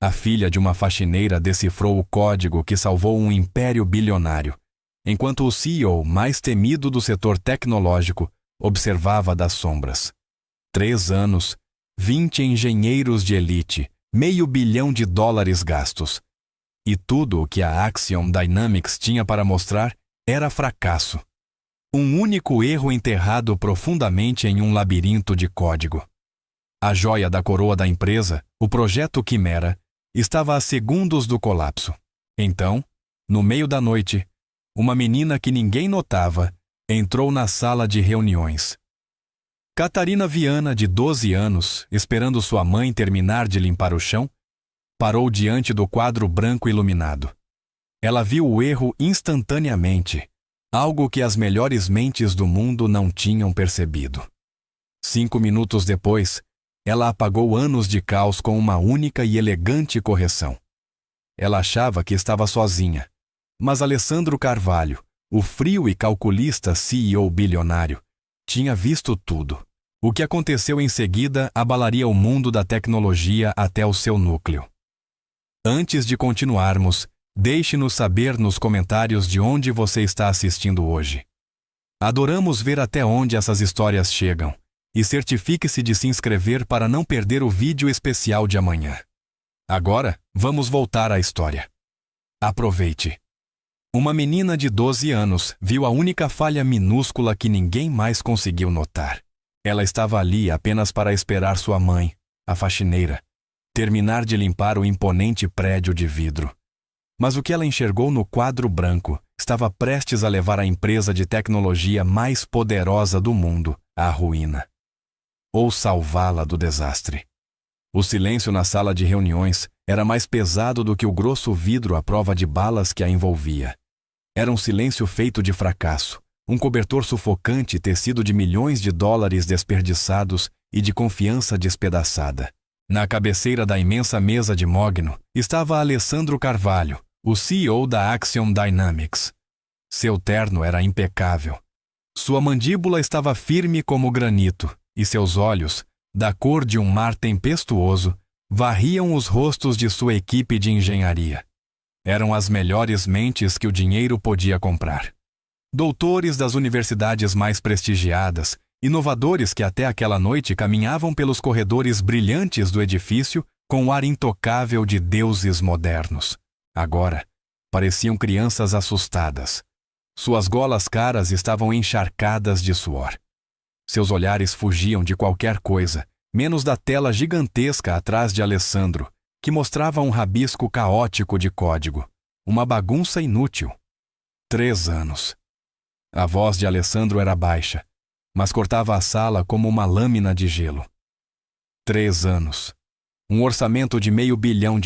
A filha de uma faxineira decifrou o código que salvou um império bilionário, enquanto o CEO mais temido do setor tecnológico observava das sombras. 3 anos, 20 engenheiros de elite, $500 milhão gastos. E tudo o que a Axiom Dynamics tinha para mostrar era fracasso. Um único erro enterrado profundamente em um labirinto de código. A joia da coroa da empresa, o projeto Quimera, estava a segundos do colapso. Então, no meio da noite, uma menina que ninguém notava entrou na sala de reuniões. Catarina Viana, de 12 anos, esperando sua mãe terminar de limpar o chão, parou diante do quadro branco iluminado. Ela viu o erro instantaneamente, algo que as melhores mentes do mundo não tinham percebido. 5 minutos depois, ela apagou anos de caos com uma única e elegante correção. Ela achava que estava sozinha, mas Alessandro Carvalho, o frio e calculista CEO bilionário, tinha visto tudo. O que aconteceu em seguida abalaria o mundo da tecnologia até o seu núcleo. Antes de continuarmos, deixe-nos saber nos comentários de onde você está assistindo hoje. Adoramos ver até onde essas histórias chegam, e certifique-se de se inscrever para não perder o vídeo especial de amanhã. Agora, vamos voltar à história. Aproveite. Uma menina de 12 anos viu a única falha minúscula que ninguém mais conseguiu notar. Ela estava ali apenas para esperar sua mãe, a faxineira, terminar de limpar o imponente prédio de vidro. Mas o que ela enxergou no quadro branco estava prestes a levar a empresa de tecnologia mais poderosa do mundo à ruína. Ou salvá-la do desastre. O silêncio na sala de reuniões era mais pesado do que o grosso vidro à prova de balas que a envolvia. Era um silêncio feito de fracasso, um cobertor sufocante tecido de $milhões desperdiçados e de confiança despedaçada. Na cabeceira da imensa mesa de mogno estava Alessandro Carvalho, o CEO da Axiom Dynamics. Seu terno era impecável. Sua mandíbula estava firme como granito e seus olhos, da cor de um mar tempestuoso, varriam os rostos de sua equipe de engenharia. Eram as melhores mentes que o dinheiro podia comprar. Doutores das universidades mais prestigiadas, inovadores que até aquela noite caminhavam pelos corredores brilhantes do edifício com o ar intocável de deuses modernos. Agora, pareciam crianças assustadas. Suas golas caras estavam encharcadas de suor. Seus olhares fugiam de qualquer coisa, menos da tela gigantesca atrás de Alessandro, que mostrava um rabisco caótico de código. Uma bagunça inútil. 3 anos. A voz de Alessandro era baixa, mas cortava a sala como uma lâmina de gelo. 3 anos. Um orçamento de $500 milhão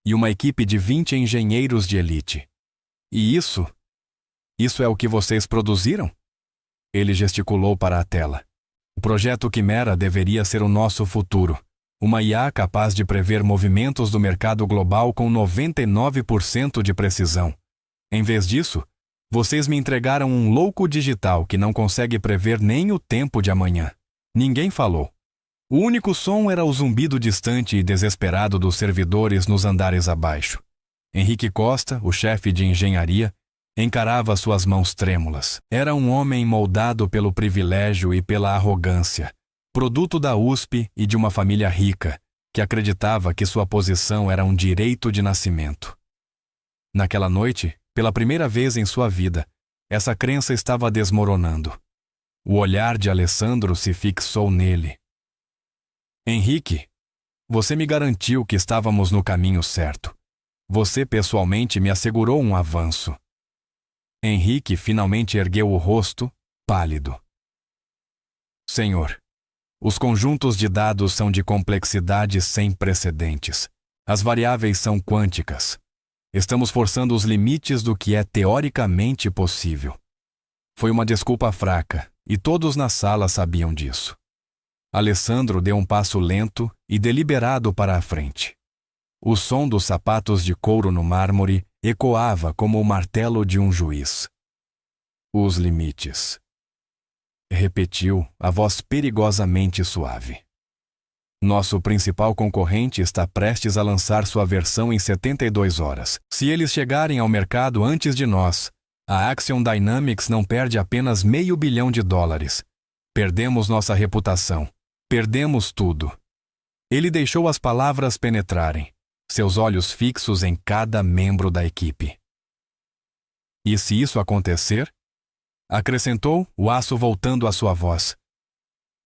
e uma equipe de 20 engenheiros de elite. E isso é o que vocês produziram? Ele gesticulou para a tela. O projeto Quimera deveria ser o nosso futuro. Uma IA capaz de prever movimentos do mercado global com 99% de precisão. Em vez disso, vocês me entregaram um louco digital que não consegue prever nem o tempo de amanhã. Ninguém falou. O único som era o zumbido distante e desesperado dos servidores nos andares abaixo. Henrique Costa, o chefe de engenharia, encarava suas mãos trêmulas. Era um homem moldado pelo privilégio e pela arrogância, produto da USP e de uma família rica, que acreditava que sua posição era um direito de nascimento. Naquela noite, pela primeira vez em sua vida, essa crença estava desmoronando. O olhar de Alessandro se fixou nele. Henrique, você me garantiu que estávamos no caminho certo. Você pessoalmente me assegurou um avanço. Henrique finalmente ergueu o rosto, pálido. Senhor, os conjuntos de dados são de complexidade sem precedentes. As variáveis são quânticas. Estamos forçando os limites do que é teoricamente possível. Foi uma desculpa fraca, e todos na sala sabiam disso. Alessandro deu um passo lento e deliberado para a frente. O som dos sapatos de couro no mármore ecoava como o martelo de um juiz. Os limites. Repetiu, a voz perigosamente suave. Nosso principal concorrente está prestes a lançar sua versão em 72 horas. Se eles chegarem ao mercado antes de nós, a Axion Dynamics não perde apenas $500 milhão. Perdemos nossa reputação. Perdemos tudo. Ele deixou as palavras penetrarem, seus olhos fixos em cada membro da equipe. E se isso acontecer? Acrescentou, o aço voltando à sua voz.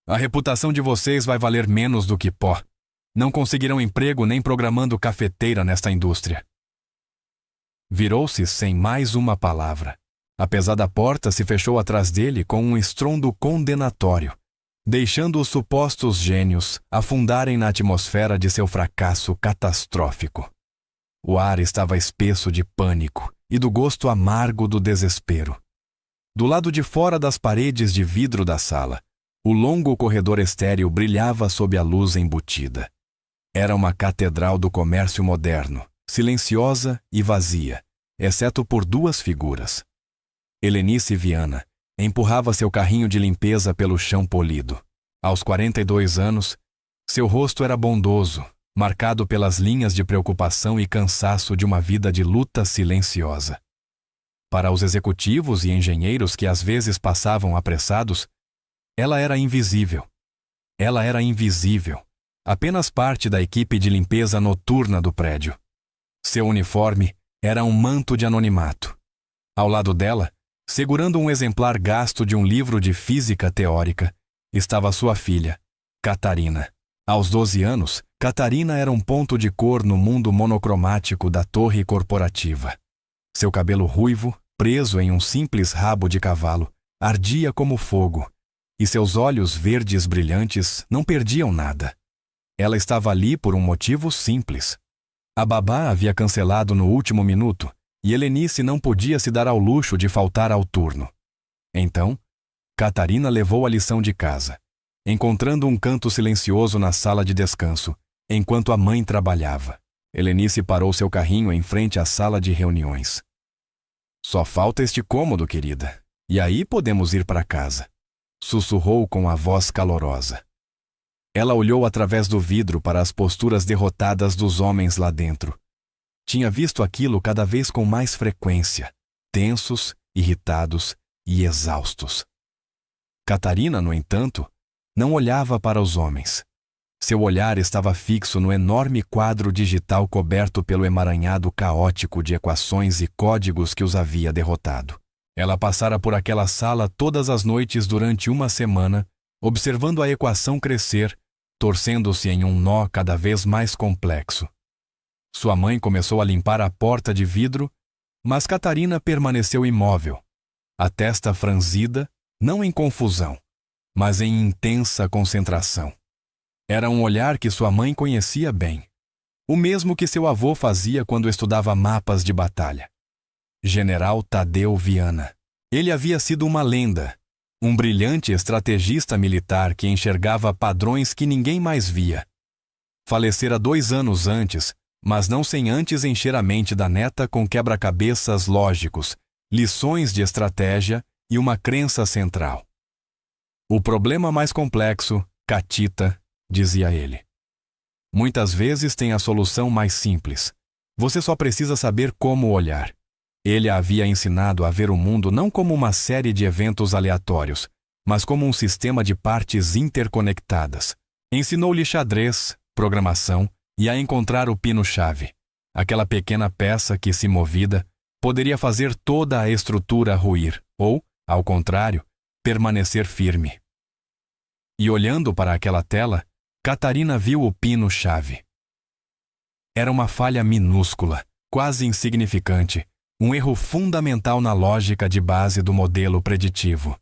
A reputação de vocês vai valer menos do que pó. Não conseguirão emprego nem programando cafeteira nesta indústria. Virou-se sem mais uma palavra. A pesada porta se fechou atrás dele com um estrondo condenatório, deixando os supostos gênios afundarem na atmosfera de seu fracasso catastrófico. O ar estava espesso de pânico e do gosto amargo do desespero. Do lado de fora das paredes de vidro da sala, o longo corredor estéril brilhava sob a luz embutida. Era uma catedral do comércio moderno, silenciosa e vazia, exceto por duas figuras. Helenice Viana empurrava seu carrinho de limpeza pelo chão polido. Aos 42 anos, seu rosto era bondoso, marcado pelas linhas de preocupação e cansaço de uma vida de luta silenciosa. Para os executivos e engenheiros que às vezes passavam apressados, ela era invisível. Ela era invisível, apenas parte da equipe de limpeza noturna do prédio. Seu uniforme era um manto de anonimato. Ao lado dela, segurando um exemplar gasto de um livro de física teórica, estava sua filha, Catarina. Aos 12 anos, Catarina era um ponto de cor no mundo monocromático da torre corporativa. Seu cabelo ruivo, preso em um simples rabo de cavalo, ardia como fogo, e seus olhos verdes brilhantes não perdiam nada. Ela estava ali por um motivo simples. A babá havia cancelado no último minuto, e Helenice não podia se dar ao luxo de faltar ao turno. Então, Catarina levou a lição de casa, encontrando um canto silencioso na sala de descanso, enquanto a mãe trabalhava. Helenice parou seu carrinho em frente à sala de reuniões. Só falta este cômodo, querida, e aí podemos ir para casa, sussurrou com a voz calorosa. Ela olhou através do vidro para as posturas derrotadas dos homens lá dentro. Tinha visto aquilo cada vez com mais frequência, tensos, irritados e exaustos. Catarina, no entanto, não olhava para os homens. Seu olhar estava fixo no enorme quadro digital coberto pelo emaranhado caótico de equações e códigos que os havia derrotado. Ela passara por aquela sala todas as noites durante uma semana, observando a equação crescer, torcendo-se em um nó cada vez mais complexo. Sua mãe começou a limpar a porta de vidro, mas Catarina permaneceu imóvel, a testa franzida, não em confusão, mas em intensa concentração. Era um olhar que sua mãe conhecia bem, o mesmo que seu avô fazia quando estudava mapas de batalha. General Tadeu Viana. Ele havia sido uma lenda, um brilhante estrategista militar que enxergava padrões que ninguém mais via. Falecera 2 anos antes, mas não sem antes encher a mente da neta com quebra-cabeças lógicos, lições de estratégia e uma crença central. O problema mais complexo, Catita, dizia ele. Muitas vezes tem a solução mais simples. Você só precisa saber como olhar. Ele a havia ensinado a ver o mundo não como uma série de eventos aleatórios, mas como um sistema de partes interconectadas. Ensinou-lhe xadrez, programação e a encontrar o pino-chave, aquela pequena peça que, se movida, poderia fazer toda a estrutura ruir ou, ao contrário, permanecer firme. E olhando para aquela tela, Catarina viu o pino-chave. Era uma falha minúscula, quase insignificante, um erro fundamental na lógica de base do modelo preditivo.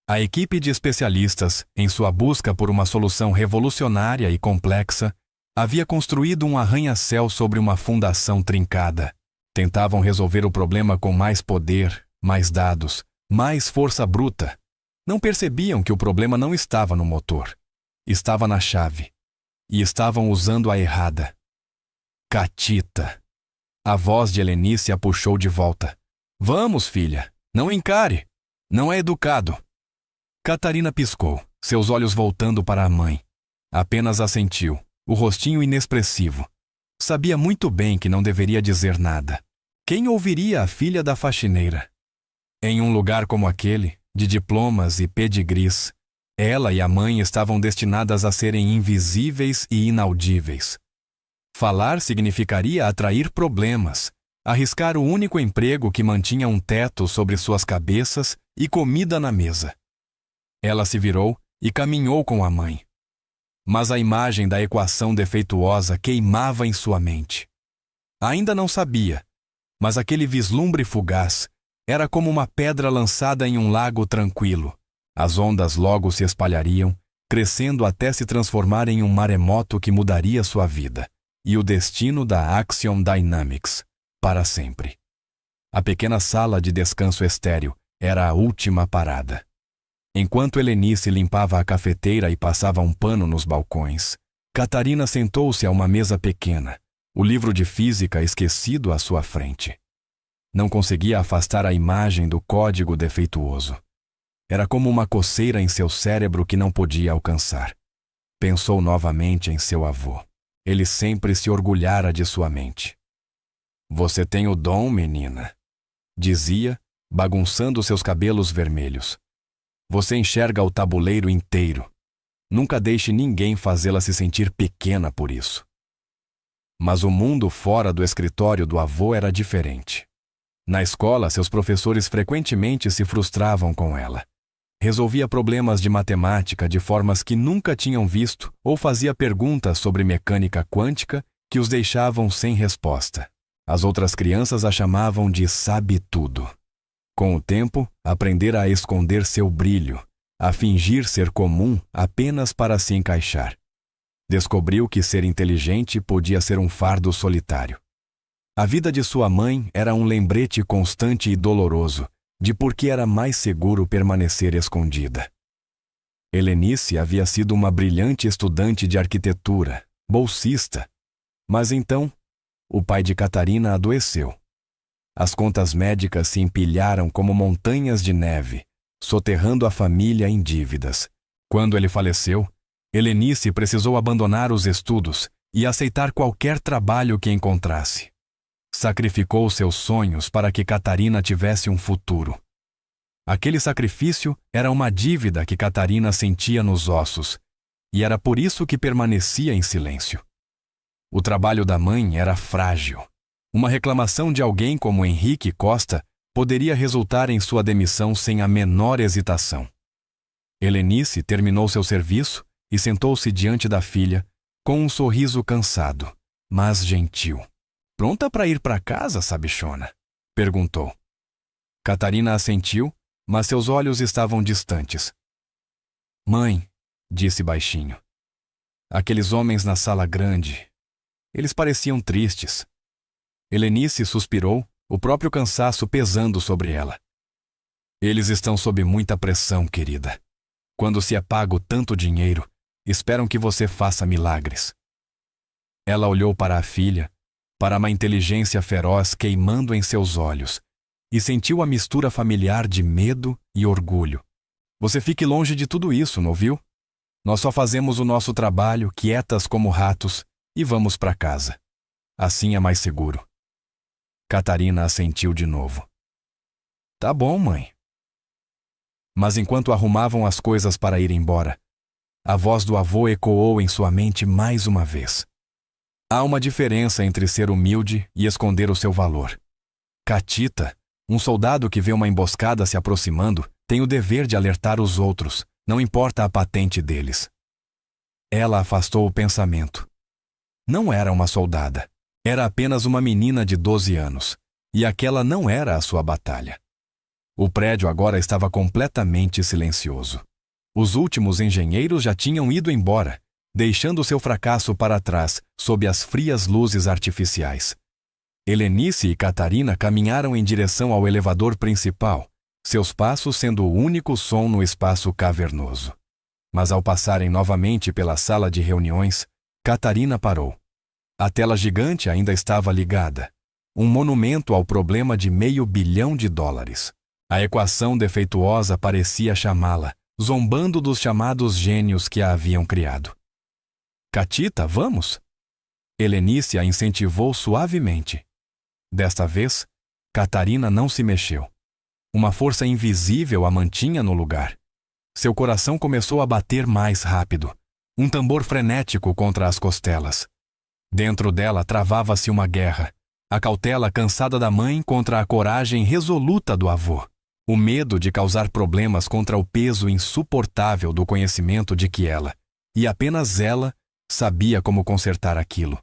A equipe de especialistas, em sua busca por uma solução revolucionária e complexa, havia construído um arranha-céu sobre uma fundação trincada. Tentavam resolver o problema com mais poder, mais dados, mais força bruta. Não percebiam que o problema não estava no motor. Estava na chave. E estavam usando a errada. Catita. A voz de Helenice a puxou de volta. Vamos, filha. Não encare. Não é educado. Catarina piscou, seus olhos voltando para a mãe. Apenas assentiu, o rostinho inexpressivo. Sabia muito bem que não deveria dizer nada. Quem ouviria a filha da faxineira? Em um lugar como aquele, de diplomas e pedigrees, ela e a mãe estavam destinadas a serem invisíveis e inaudíveis. Falar significaria atrair problemas, arriscar o único emprego que mantinha um teto sobre suas cabeças e comida na mesa. Ela se virou e caminhou com a mãe. Mas a imagem da equação defeituosa queimava em sua mente. Ainda não sabia, mas aquele vislumbre fugaz era como uma pedra lançada em um lago tranquilo. As ondas logo se espalhariam, crescendo até se transformar em um maremoto que mudaria sua vida e o destino da Axiom Dynamics, para sempre. A pequena sala de descanso estéril era a última parada. Enquanto Helenice limpava a cafeteira e passava um pano nos balcões, Catarina sentou-se a uma mesa pequena, o livro de física esquecido à sua frente. Não conseguia afastar a imagem do código defeituoso. Era como uma coceira em seu cérebro que não podia alcançar. Pensou novamente em seu avô. Ele sempre se orgulhara de sua mente. "Você tem o dom, menina", dizia, bagunçando seus cabelos vermelhos. "Você enxerga o tabuleiro inteiro. Nunca deixe ninguém fazê-la se sentir pequena por isso." Mas o mundo fora do escritório do avô era diferente. Na escola, seus professores frequentemente se frustravam com ela. Resolvia problemas de matemática de formas que nunca tinham visto ou fazia perguntas sobre mecânica quântica que os deixavam sem resposta. As outras crianças a chamavam de sabe-tudo. Com o tempo, aprendera a esconder seu brilho, a fingir ser comum apenas para se encaixar. Descobriu que ser inteligente podia ser um fardo solitário. A vida de sua mãe era um lembrete constante e doloroso de por que era mais seguro permanecer escondida. Helenice havia sido uma brilhante estudante de arquitetura, bolsista, mas então o pai de Catarina adoeceu. As contas médicas se empilharam como montanhas de neve, soterrando a família em dívidas. Quando ele faleceu, Helenice precisou abandonar os estudos e aceitar qualquer trabalho que encontrasse. Sacrificou seus sonhos para que Catarina tivesse um futuro. Aquele sacrifício era uma dívida que Catarina sentia nos ossos, e era por isso que permanecia em silêncio. O trabalho da mãe era frágil. Uma reclamação de alguém como Henrique Costa poderia resultar em sua demissão sem a menor hesitação. Helenice terminou seu serviço e sentou-se diante da filha, com um sorriso cansado, mas gentil. "Pronta para ir para casa, sabichona?" perguntou. Catarina assentiu, mas seus olhos estavam distantes. "Mãe", disse baixinho. "Aqueles homens na sala grande, eles pareciam tristes." Helenice suspirou, o próprio cansaço pesando sobre ela. "Eles estão sob muita pressão, querida. Quando se é pago tanto dinheiro, esperam que você faça milagres." Ela olhou para a filha, para uma inteligência feroz queimando em seus olhos, e sentiu a mistura familiar de medo e orgulho. "Você fique longe de tudo isso, não viu? Nós só fazemos o nosso trabalho, quietas como ratos, e vamos para casa. Assim é mais seguro." Catarina assentiu de novo. "Tá bom, mãe." Mas enquanto arrumavam as coisas para ir embora, a voz do avô ecoou em sua mente mais uma vez. Há uma diferença entre ser humilde e esconder o seu valor. Catita, um soldado que vê uma emboscada se aproximando, tem o dever de alertar os outros, não importa a patente deles. Ela afastou o pensamento. Não era uma soldada. Era apenas uma menina de 12 anos, e aquela não era a sua batalha. O prédio agora estava completamente silencioso. Os últimos engenheiros já tinham ido embora, deixando seu fracasso para trás sob as frias luzes artificiais. Helenice e Catarina caminharam em direção ao elevador principal, seus passos sendo o único som no espaço cavernoso. Mas ao passarem novamente pela sala de reuniões, Catarina parou. A tela gigante ainda estava ligada, um monumento ao problema de $500 milhão. A equação defeituosa parecia chamá-la, zombando dos chamados gênios que a haviam criado. Catita, vamos? Helenice a incentivou suavemente. Desta vez, Catarina não se mexeu. Uma força invisível a mantinha no lugar. Seu coração começou a bater mais rápido. Um tambor frenético contra as costelas. Dentro dela travava-se uma guerra. A cautela cansada da mãe contra a coragem resoluta do avô. O medo de causar problemas contra o peso insuportável do conhecimento de que ela, e apenas ela, sabia como consertar aquilo.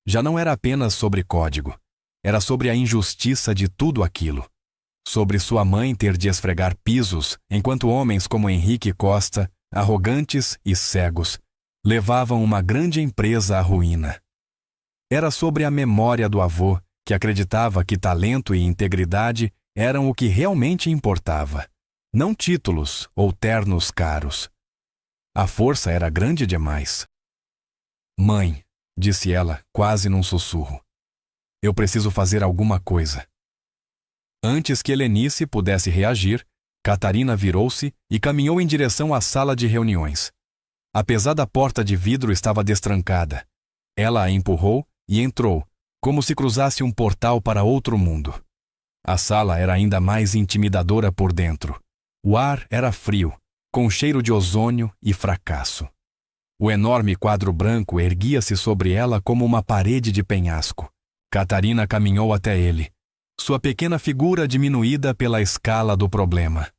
Já não era apenas sobre código. Era sobre a injustiça de tudo aquilo. Sobre sua mãe ter de esfregar pisos, enquanto homens como Henrique Costa, arrogantes e cegos, levavam uma grande empresa à ruína. Era sobre a memória do avô, que acreditava que talento e integridade eram o que realmente importava, não títulos ou ternos caros. A força era grande demais. Mãe, disse ela, quase num sussurro, eu preciso fazer alguma coisa. Antes que Helenice pudesse reagir, Catarina virou-se e caminhou em direção à sala de reuniões. A pesada porta de vidro estava destrancada. Ela a empurrou e entrou, como se cruzasse um portal para outro mundo. A sala era ainda mais intimidadora por dentro. O ar era frio, com cheiro de ozônio e fracasso. O enorme quadro branco erguia-se sobre ela como uma parede de penhasco. Catarina caminhou até ele, sua pequena figura diminuída pela escala do problema.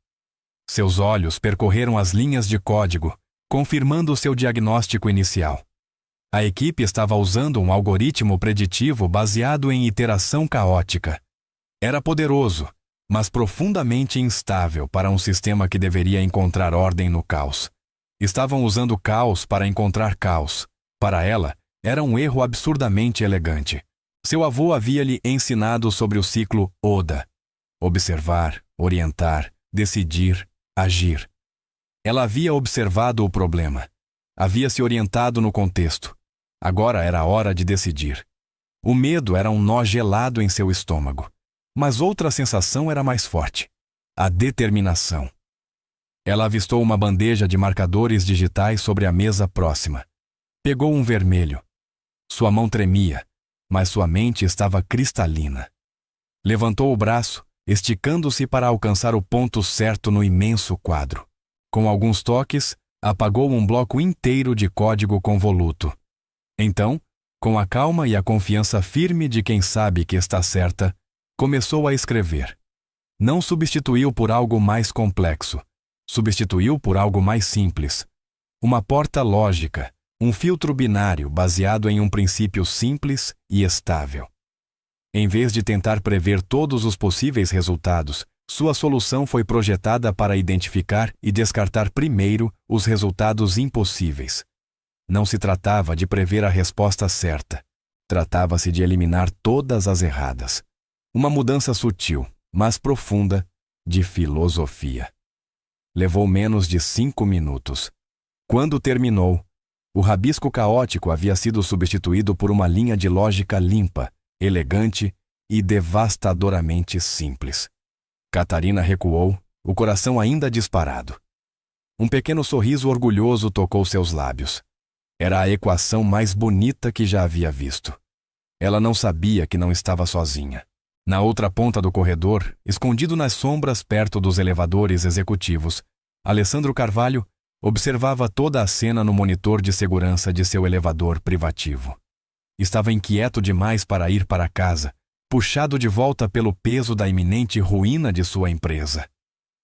Seus olhos percorreram as linhas de código, confirmando seu diagnóstico inicial. A equipe estava usando um algoritmo preditivo baseado em iteração caótica. Era poderoso, mas profundamente instável para um sistema que deveria encontrar ordem no caos. Estavam usando caos para encontrar caos. Para ela, era um erro absurdamente elegante. Seu avô havia-lhe ensinado sobre o ciclo ODA: observar, orientar, decidir, agir. Ela havia observado o problema. Havia se orientado no contexto. Agora era a hora de decidir. O medo era um nó gelado em seu estômago. Mas outra sensação era mais forte: a determinação. Ela avistou uma bandeja de marcadores digitais sobre a mesa próxima. Pegou um vermelho. Sua mão tremia, mas sua mente estava cristalina. Levantou o braço, esticando-se para alcançar o ponto certo no imenso quadro. Com alguns toques, apagou um bloco inteiro de código convoluto. Então, com a calma e a confiança firme de quem sabe que está certa, começou a escrever. Não substituiu por algo mais complexo. Substituiu por algo mais simples. Uma porta lógica, um filtro binário baseado em um princípio simples e estável. Em vez de tentar prever todos os possíveis resultados, sua solução foi projetada para identificar e descartar primeiro os resultados impossíveis. Não se tratava de prever a resposta certa. Tratava-se de eliminar todas as erradas. Uma mudança sutil, mas profunda, de filosofia. Levou menos de 5 minutos. Quando terminou, o rabisco caótico havia sido substituído por uma linha de lógica limpa, elegante e devastadoramente simples. Catarina recuou, o coração ainda disparado. Um pequeno sorriso orgulhoso tocou seus lábios. Era a equação mais bonita que já havia visto. Ela não sabia que não estava sozinha. Na outra ponta do corredor, escondido nas sombras perto dos elevadores executivos, Alessandro Carvalho observava toda a cena no monitor de segurança de seu elevador privativo. Estava inquieto demais para ir para casa, puxado de volta pelo peso da iminente ruína de sua empresa.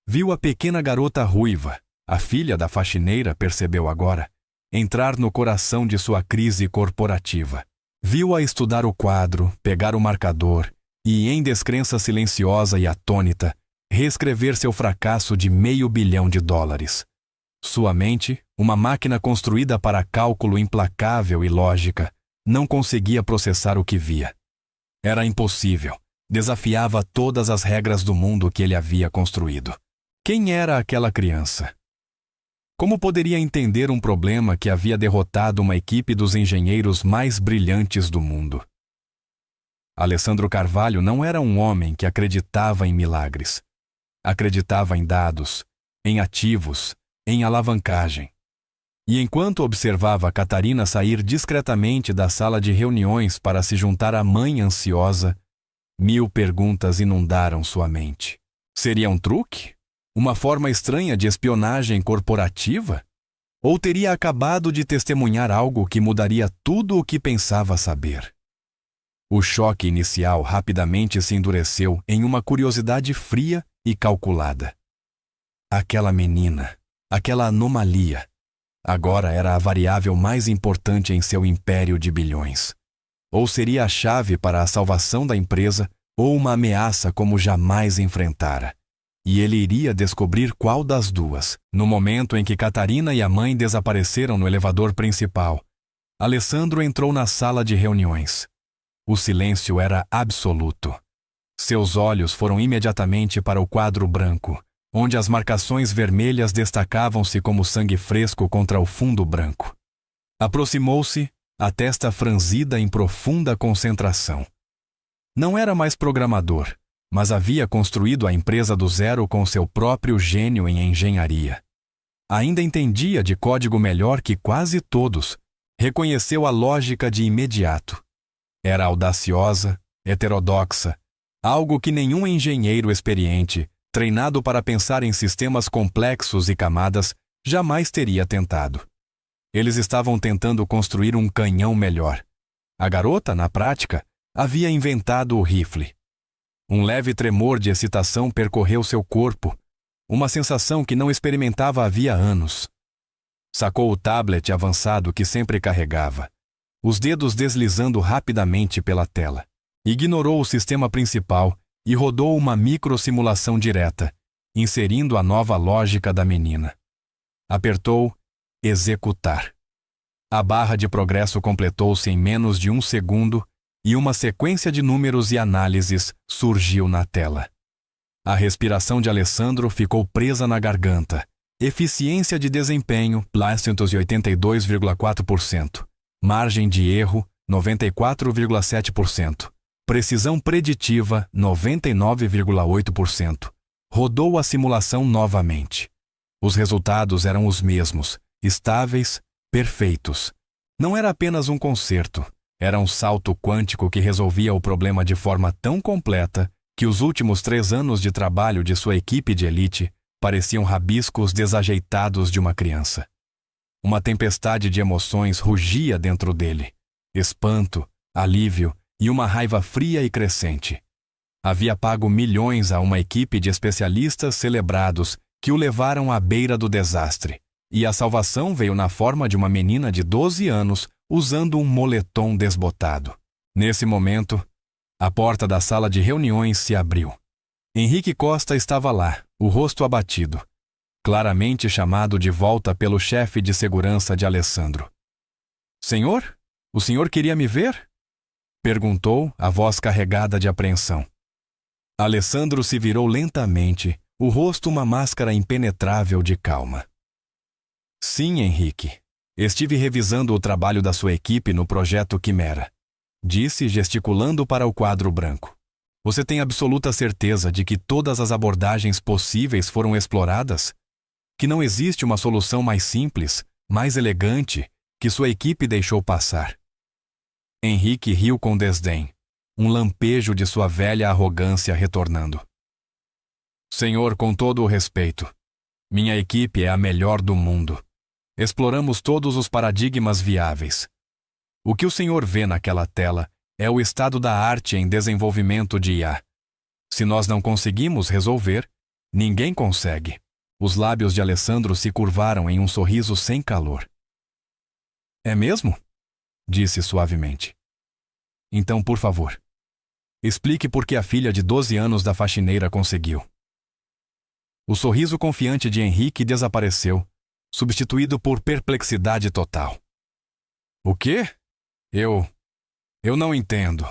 Viu a pequena garota ruiva, a filha da faxineira, percebeu agora, entrar no coração de sua crise corporativa. Viu-a estudar o quadro, pegar o marcador e, em descrença silenciosa e atônita, reescrever seu fracasso de $500 milhão. Sua mente, uma máquina construída para cálculo implacável e lógica, não conseguia processar o que via. Era impossível. Desafiava todas as regras do mundo que ele havia construído. Quem era aquela criança? Como poderia entender um problema que havia derrotado uma equipe dos engenheiros mais brilhantes do mundo? Alessandro Carvalho não era um homem que acreditava em milagres. Acreditava em dados, em ativos, em alavancagem. E enquanto observava Catarina sair discretamente da sala de reuniões para se juntar à mãe ansiosa, 1000 perguntas inundaram sua mente. Seria um truque? Uma forma estranha de espionagem corporativa? Ou teria acabado de testemunhar algo que mudaria tudo o que pensava saber? O choque inicial rapidamente se endureceu em uma curiosidade fria e calculada. Aquela menina, aquela anomalia, agora era a variável mais importante em seu império de bilhões. Ou seria a chave para a salvação da empresa, ou uma ameaça como jamais enfrentara. E ele iria descobrir qual das duas. No momento em que Catarina e a mãe desapareceram no elevador principal, Alessandro entrou na sala de reuniões. O silêncio era absoluto. Seus olhos foram imediatamente para o quadro branco, onde as marcações vermelhas destacavam-se como sangue fresco contra o fundo branco. Aproximou-se, a testa franzida em profunda concentração. Não era mais programador, mas havia construído a empresa do zero com seu próprio gênio em engenharia. Ainda entendia de código melhor que quase todos. Reconheceu a lógica de imediato. Era audaciosa, heterodoxa, algo que nenhum engenheiro experiente, treinado para pensar em sistemas complexos e camadas, jamais teria tentado. Eles estavam tentando construir um canhão melhor. A garota, na prática, havia inventado o rifle. Um leve tremor de excitação percorreu seu corpo, uma sensação que não experimentava havia anos. Sacou o tablet avançado que sempre carregava, os dedos deslizando rapidamente pela tela. Ignorou o sistema principal e rodou uma microsimulação direta, inserindo a nova lógica da menina. Apertou executar. A barra de progresso completou-se em menos de 1 segundo e uma sequência de números e análises surgiu na tela. A respiração de Alessandro ficou presa na garganta. Eficiência de desempenho, 382,4%. Margem de erro, 94,7%. Precisão preditiva, 99,8%. Rodou a simulação novamente. Os resultados eram os mesmos, estáveis, perfeitos. Não era apenas um concerto, era um salto quântico que resolvia o problema de forma tão completa que os últimos 3 anos de trabalho de sua equipe de elite pareciam rabiscos desajeitados de uma criança. Uma tempestade de emoções rugia dentro dele. Espanto, alívio e uma raiva fria e crescente. Havia pago milhões a uma equipe de especialistas celebrados que o levaram à beira do desastre, e a salvação veio na forma de uma menina de 12 anos usando um moletom desbotado. Nesse momento, a porta da sala de reuniões se abriu. Henrique Costa estava lá, o rosto abatido, claramente chamado de volta pelo chefe de segurança de Alessandro. "Senhor? O senhor queria me ver?" perguntou, a voz carregada de apreensão. Alessandro se virou lentamente, o rosto uma máscara impenetrável de calma. "Sim, Henrique. Estive revisando o trabalho da sua equipe no projeto Quimera", disse, gesticulando para o quadro branco. "Você tem absoluta certeza de que todas as abordagens possíveis foram exploradas? Que não existe uma solução mais simples, mais elegante, que sua equipe deixou passar?" Henrique riu com desdém, um lampejo de sua velha arrogância retornando. "Senhor, com todo o respeito, minha equipe é a melhor do mundo. Exploramos todos os paradigmas viáveis. O que o senhor vê naquela tela é o estado da arte em desenvolvimento de IA. Se nós não conseguimos resolver, ninguém consegue." Os lábios de Alessandro se curvaram em um sorriso sem calor. "É mesmo?" disse suavemente. "Então, por favor, explique por que a filha de 12 anos da faxineira conseguiu." O sorriso confiante de Henrique desapareceu, substituído por perplexidade total. "O quê? Eu não entendo."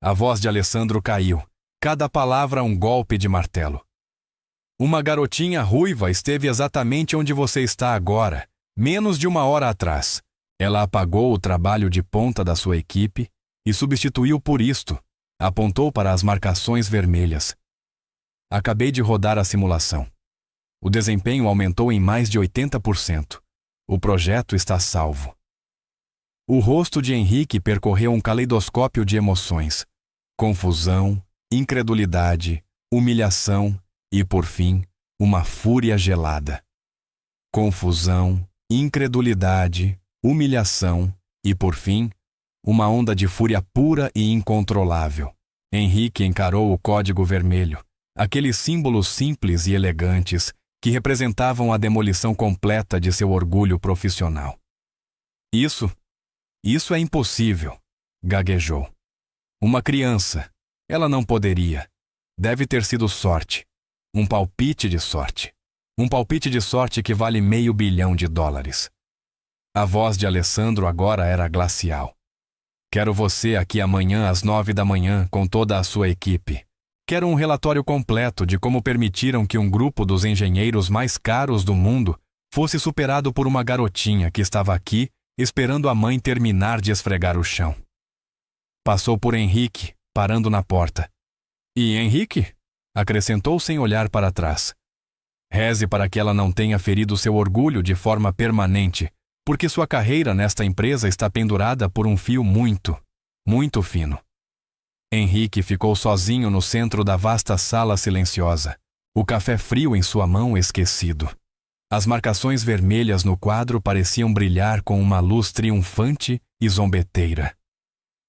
A voz de Alessandro caiu, cada palavra um golpe de martelo. "Uma garotinha ruiva esteve exatamente onde você está agora, menos de 1 hora atrás. Ela apagou o trabalho de ponta da sua equipe e substituiu por isto." Apontou para as marcações vermelhas. "Acabei de rodar a simulação. O desempenho aumentou em mais de 80%. O projeto está salvo. O rosto de Henrique percorreu um caleidoscópio de emoções: confusão, incredulidade, humilhação e, por fim, uma fúria gelada. Confusão, incredulidade, humilhação e, por fim, uma onda de fúria pura e incontrolável. Henrique encarou o código vermelho, aqueles símbolos simples e elegantes que representavam a demolição completa de seu orgulho profissional. Isso é impossível, gaguejou. Uma criança, ela não poderia. Deve ter sido sorte. Um palpite de sorte. Um palpite de sorte que vale $500 milhão. A voz de Alessandro agora era glacial. Quero você aqui amanhã às 9 da manhã com toda a sua equipe. Quero um relatório completo de como permitiram que um grupo dos engenheiros mais caros do mundo fosse superado por uma garotinha que estava aqui esperando a mãe terminar de esfregar o chão. Passou por Henrique, parando na porta. E Henrique? Acrescentou sem olhar para trás. Reze para que ela não tenha ferido seu orgulho de forma permanente, porque sua carreira nesta empresa está pendurada por um fio muito, muito fino. Henrique ficou sozinho no centro da vasta sala silenciosa, o café frio em sua mão esquecido. As marcações vermelhas no quadro pareciam brilhar com uma luz triunfante e zombeteira.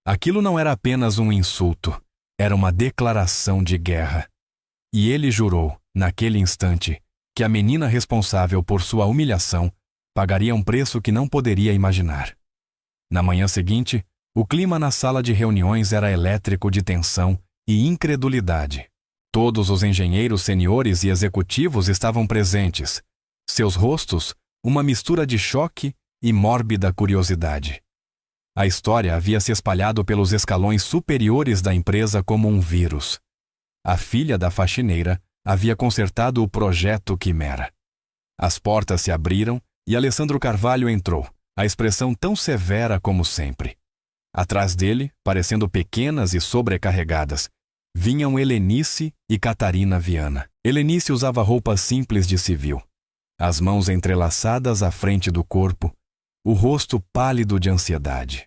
Aquilo não era apenas um insulto, era uma declaração de guerra. E ele jurou, naquele instante, que a menina responsável por sua humilhação pagaria um preço que não poderia imaginar. Na manhã seguinte, o clima na sala de reuniões era elétrico de tensão e incredulidade. Todos os engenheiros seniores e executivos estavam presentes. Seus rostos, uma mistura de choque e mórbida curiosidade. A história havia se espalhado pelos escalões superiores da empresa como um vírus. A filha da faxineira havia consertado o projeto Quimera. As portas se abriram e Alessandro Carvalho entrou, a expressão tão severa como sempre. Atrás dele, parecendo pequenas e sobrecarregadas, vinham Helenice e Catarina Viana. Helenice usava roupas simples de civil, as mãos entrelaçadas à frente do corpo, o rosto pálido de ansiedade.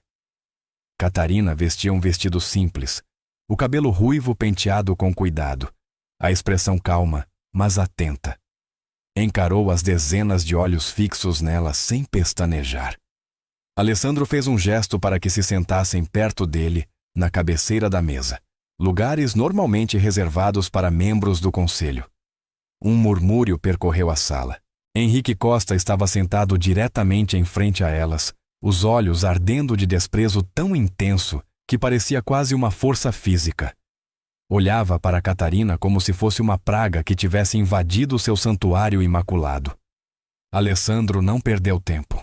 Catarina vestia um vestido simples, o cabelo ruivo penteado com cuidado, a expressão calma, mas atenta. Encarou as dezenas de olhos fixos nela sem pestanejar. Alessandro fez um gesto para que se sentassem perto dele, na cabeceira da mesa, lugares normalmente reservados para membros do conselho. Um murmúrio percorreu a sala. Henrique Costa estava sentado diretamente em frente a elas, os olhos ardendo de desprezo tão intenso que parecia quase uma força física. Olhava para Catarina como se fosse uma praga que tivesse invadido seu santuário imaculado. Alessandro não perdeu tempo.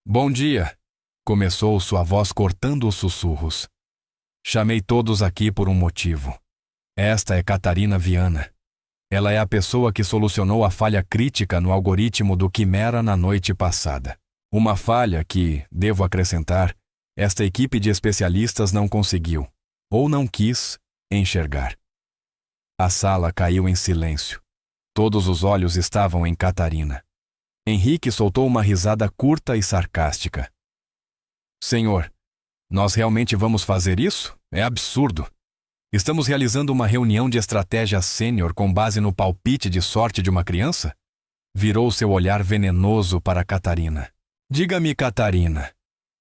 Bom dia, começou sua voz cortando os sussurros. Chamei todos aqui por um motivo. Esta é Catarina Viana. Ela é a pessoa que solucionou a falha crítica no algoritmo do Quimera na noite passada. Uma falha que, devo acrescentar, esta equipe de especialistas não conseguiu, ou não quis, enxergar. A sala caiu em silêncio. Todos os olhos estavam em Catarina. Henrique soltou uma risada curta e sarcástica. Senhor, nós realmente vamos fazer isso? É absurdo. Estamos realizando uma reunião de estratégia sênior com base no palpite de sorte de uma criança? Virou seu olhar venenoso para Catarina. Diga-me, Catarina,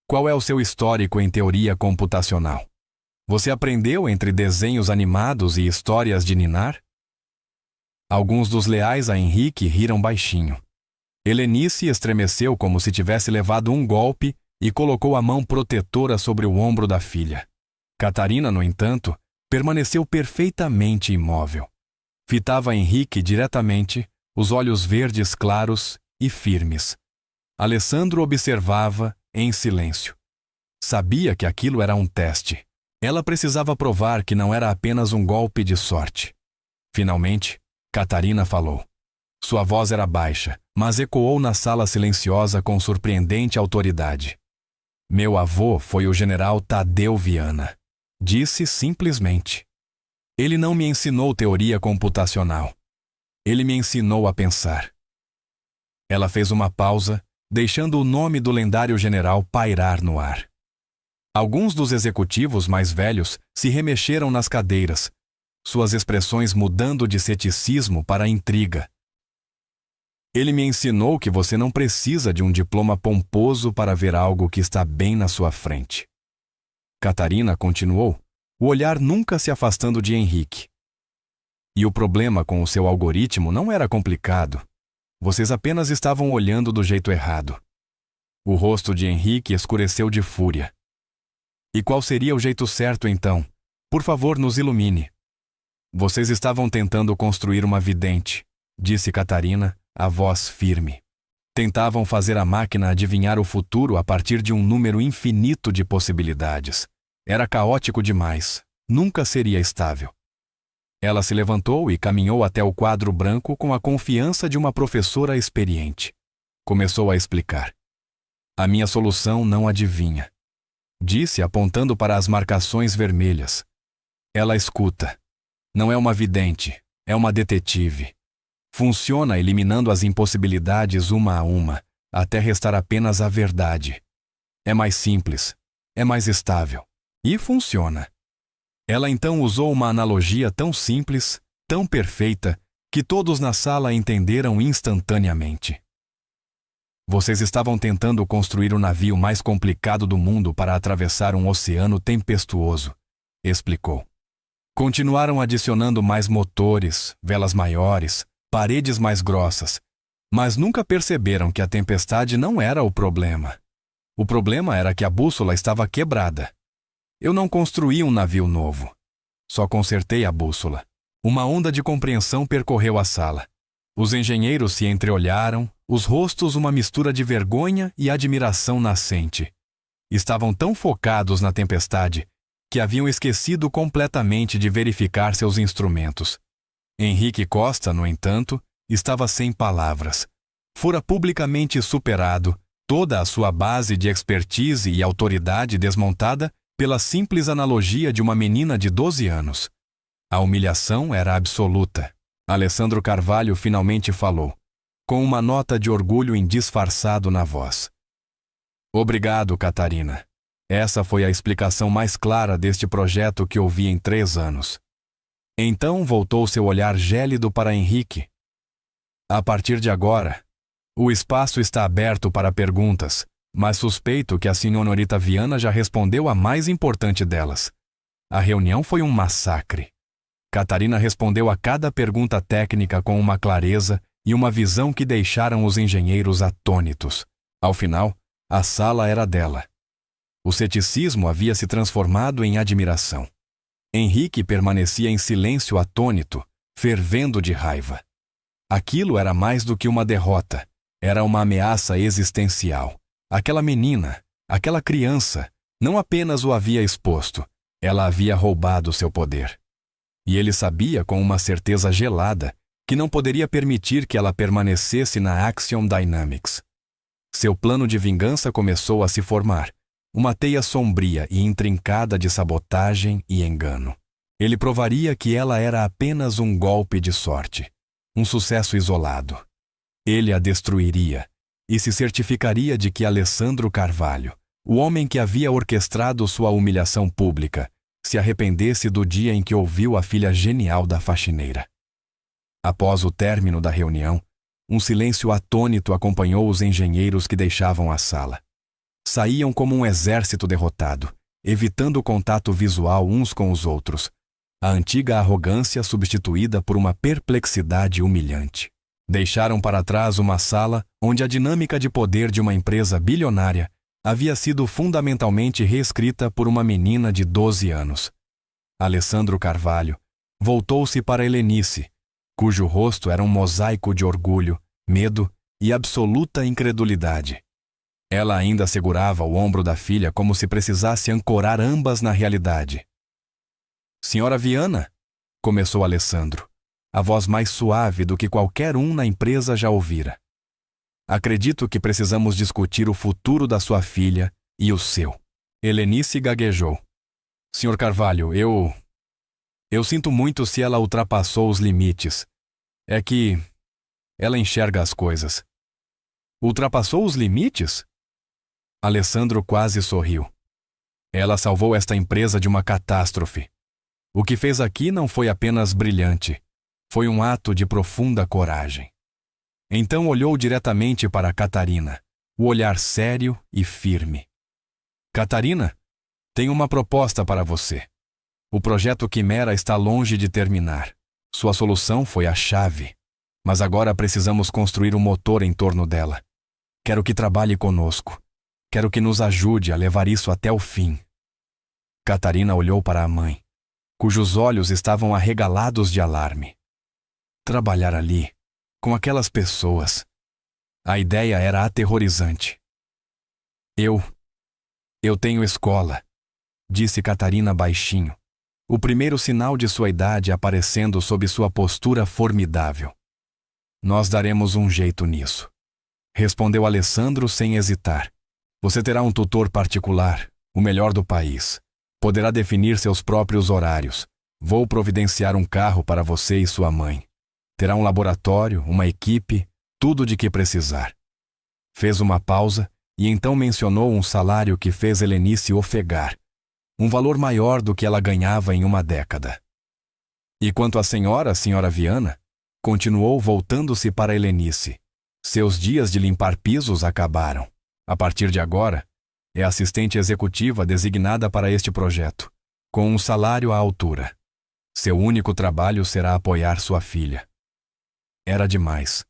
qual é o seu histórico em teoria computacional? Você aprendeu entre desenhos animados e histórias de ninar? Alguns dos leais a Henrique riram baixinho. Helenice estremeceu como se tivesse levado um golpe e colocou a mão protetora sobre o ombro da filha. Catarina, no entanto, permaneceu perfeitamente imóvel. Fitava Henrique diretamente, os olhos verdes claros e firmes. Alessandro observava, em silêncio. Sabia que aquilo era um teste. Ela precisava provar que não era apenas um golpe de sorte. Finalmente, Catarina falou. Sua voz era baixa, mas ecoou na sala silenciosa com surpreendente autoridade. Meu avô foi o general Tadeu Viana. Disse simplesmente. Ele não me ensinou teoria computacional. Ele me ensinou a pensar. Ela fez uma pausa deixando o nome do lendário general pairar no ar. Alguns dos executivos mais velhos se remexeram nas cadeiras, suas expressões mudando de ceticismo para intriga. Ele me ensinou que você não precisa de um diploma pomposo para ver algo que está bem na sua frente. Catarina continuou, o olhar nunca se afastando de Henrique. E o problema com o seu algoritmo não era complicado. Vocês apenas estavam olhando do jeito errado. O rosto de Henrique escureceu de fúria. E qual seria o jeito certo, então? Por favor, nos ilumine. Vocês estavam tentando construir uma vidente, disse Catarina, a voz firme. Tentavam fazer a máquina adivinhar o futuro a partir de um número infinito de possibilidades. Era caótico demais. Nunca seria estável. Ela se levantou e caminhou até o quadro branco com a confiança de uma professora experiente. Começou a explicar. A minha solução não adivinha, disse apontando para as marcações vermelhas. Ela escuta. Não é uma vidente, é uma detetive. Funciona eliminando as impossibilidades uma a uma, até restar apenas a verdade. É mais simples, é mais estável. E funciona. Ela então usou uma analogia tão simples, tão perfeita, que todos na sala entenderam instantaneamente. Vocês estavam tentando construir o navio mais complicado do mundo para atravessar um oceano tempestuoso, explicou. Continuaram adicionando mais motores, velas maiores, paredes mais grossas, mas nunca perceberam que a tempestade não era o problema. O problema era que a bússola estava quebrada. Eu não construí um navio novo. Só consertei a bússola. Uma onda de compreensão percorreu a sala. Os engenheiros se entreolharam, os rostos uma mistura de vergonha e admiração nascente. Estavam tão focados na tempestade que haviam esquecido completamente de verificar seus instrumentos. Henrique Costa, no entanto, estava sem palavras. Fora publicamente superado, toda a sua base de expertise e autoridade desmontada pela simples analogia de uma menina de 12 anos. A humilhação era absoluta. Alessandro Carvalho finalmente falou, com uma nota de orgulho indisfarçado na voz. Obrigado, Catarina. Essa foi a explicação mais clara deste projeto que ouvi em 3 anos. Então voltou seu olhar gélido para Henrique. A partir de agora, o espaço está aberto para perguntas, mas suspeito que a senhorita Viana já respondeu a mais importante delas. A reunião foi um massacre. Catarina respondeu a cada pergunta técnica com uma clareza e uma visão que deixaram os engenheiros atônitos. Ao final, a sala era dela. O ceticismo havia se transformado em admiração. Henrique permanecia em silêncio atônito, fervendo de raiva. Aquilo era mais do que uma derrota. Era uma ameaça existencial. Aquela menina, aquela criança, não apenas o havia exposto, ela havia roubado seu poder. E ele sabia com uma certeza gelada que não poderia permitir que ela permanecesse na Axiom Dynamics. Seu plano de vingança começou a se formar, uma teia sombria e intrincada de sabotagem e engano. Ele provaria que ela era apenas um golpe de sorte, um sucesso isolado. Ele a destruiria e se certificaria de que Alessandro Carvalho, o homem que havia orquestrado sua humilhação pública, se arrependesse do dia em que ouviu a filha genial da faxineira. Após o término da reunião, um silêncio atônito acompanhou os engenheiros que deixavam a sala. Saíam como um exército derrotado, evitando contato visual uns com os outros, a antiga arrogância substituída por uma perplexidade humilhante. Deixaram para trás uma sala onde a dinâmica de poder de uma empresa bilionária havia sido fundamentalmente reescrita por uma menina de 12 anos. Alessandro Carvalho voltou-se para Helenice, cujo rosto era um mosaico de orgulho, medo e absoluta incredulidade. Ela ainda segurava o ombro da filha como se precisasse ancorar ambas na realidade. Senhora Viana, começou Alessandro, a voz mais suave do que qualquer um na empresa já ouvira. Acredito que precisamos discutir o futuro da sua filha e o seu. Helenice gaguejou. Senhor Carvalho, eu sinto muito se ela ultrapassou os limites. É que ela enxerga as coisas. Ultrapassou os limites? Alessandro quase sorriu. Ela salvou esta empresa de uma catástrofe. O que fez aqui não foi apenas brilhante. Foi um ato de profunda coragem. Então olhou diretamente para Catarina, o olhar sério e firme. Catarina, tenho uma proposta para você. O projeto Quimera está longe de terminar. Sua solução foi a chave. Mas agora precisamos construir um motor em torno dela. Quero que trabalhe conosco. Quero que nos ajude a levar isso até o fim. Catarina olhou para a mãe, cujos olhos estavam arregalados de alarme. Trabalhar ali, com aquelas pessoas. A ideia era aterrorizante. Eu tenho escola, disse Catarina baixinho, o primeiro sinal de sua idade aparecendo sob sua postura formidável. Nós daremos um jeito nisso, respondeu Alessandro sem hesitar. Você terá um tutor particular, o melhor do país. Poderá definir seus próprios horários. Vou providenciar um carro para você e sua mãe. Terá um laboratório, uma equipe, tudo de que precisar. Fez uma pausa e então mencionou um salário que fez Helenice ofegar, um valor maior do que ela ganhava em uma década. E quanto à senhora Viana, continuou voltando-se para Helenice. Seus dias de limpar pisos acabaram. A partir de agora, é assistente executiva designada para este projeto, com um salário à altura. Seu único trabalho será apoiar sua filha. Era demais.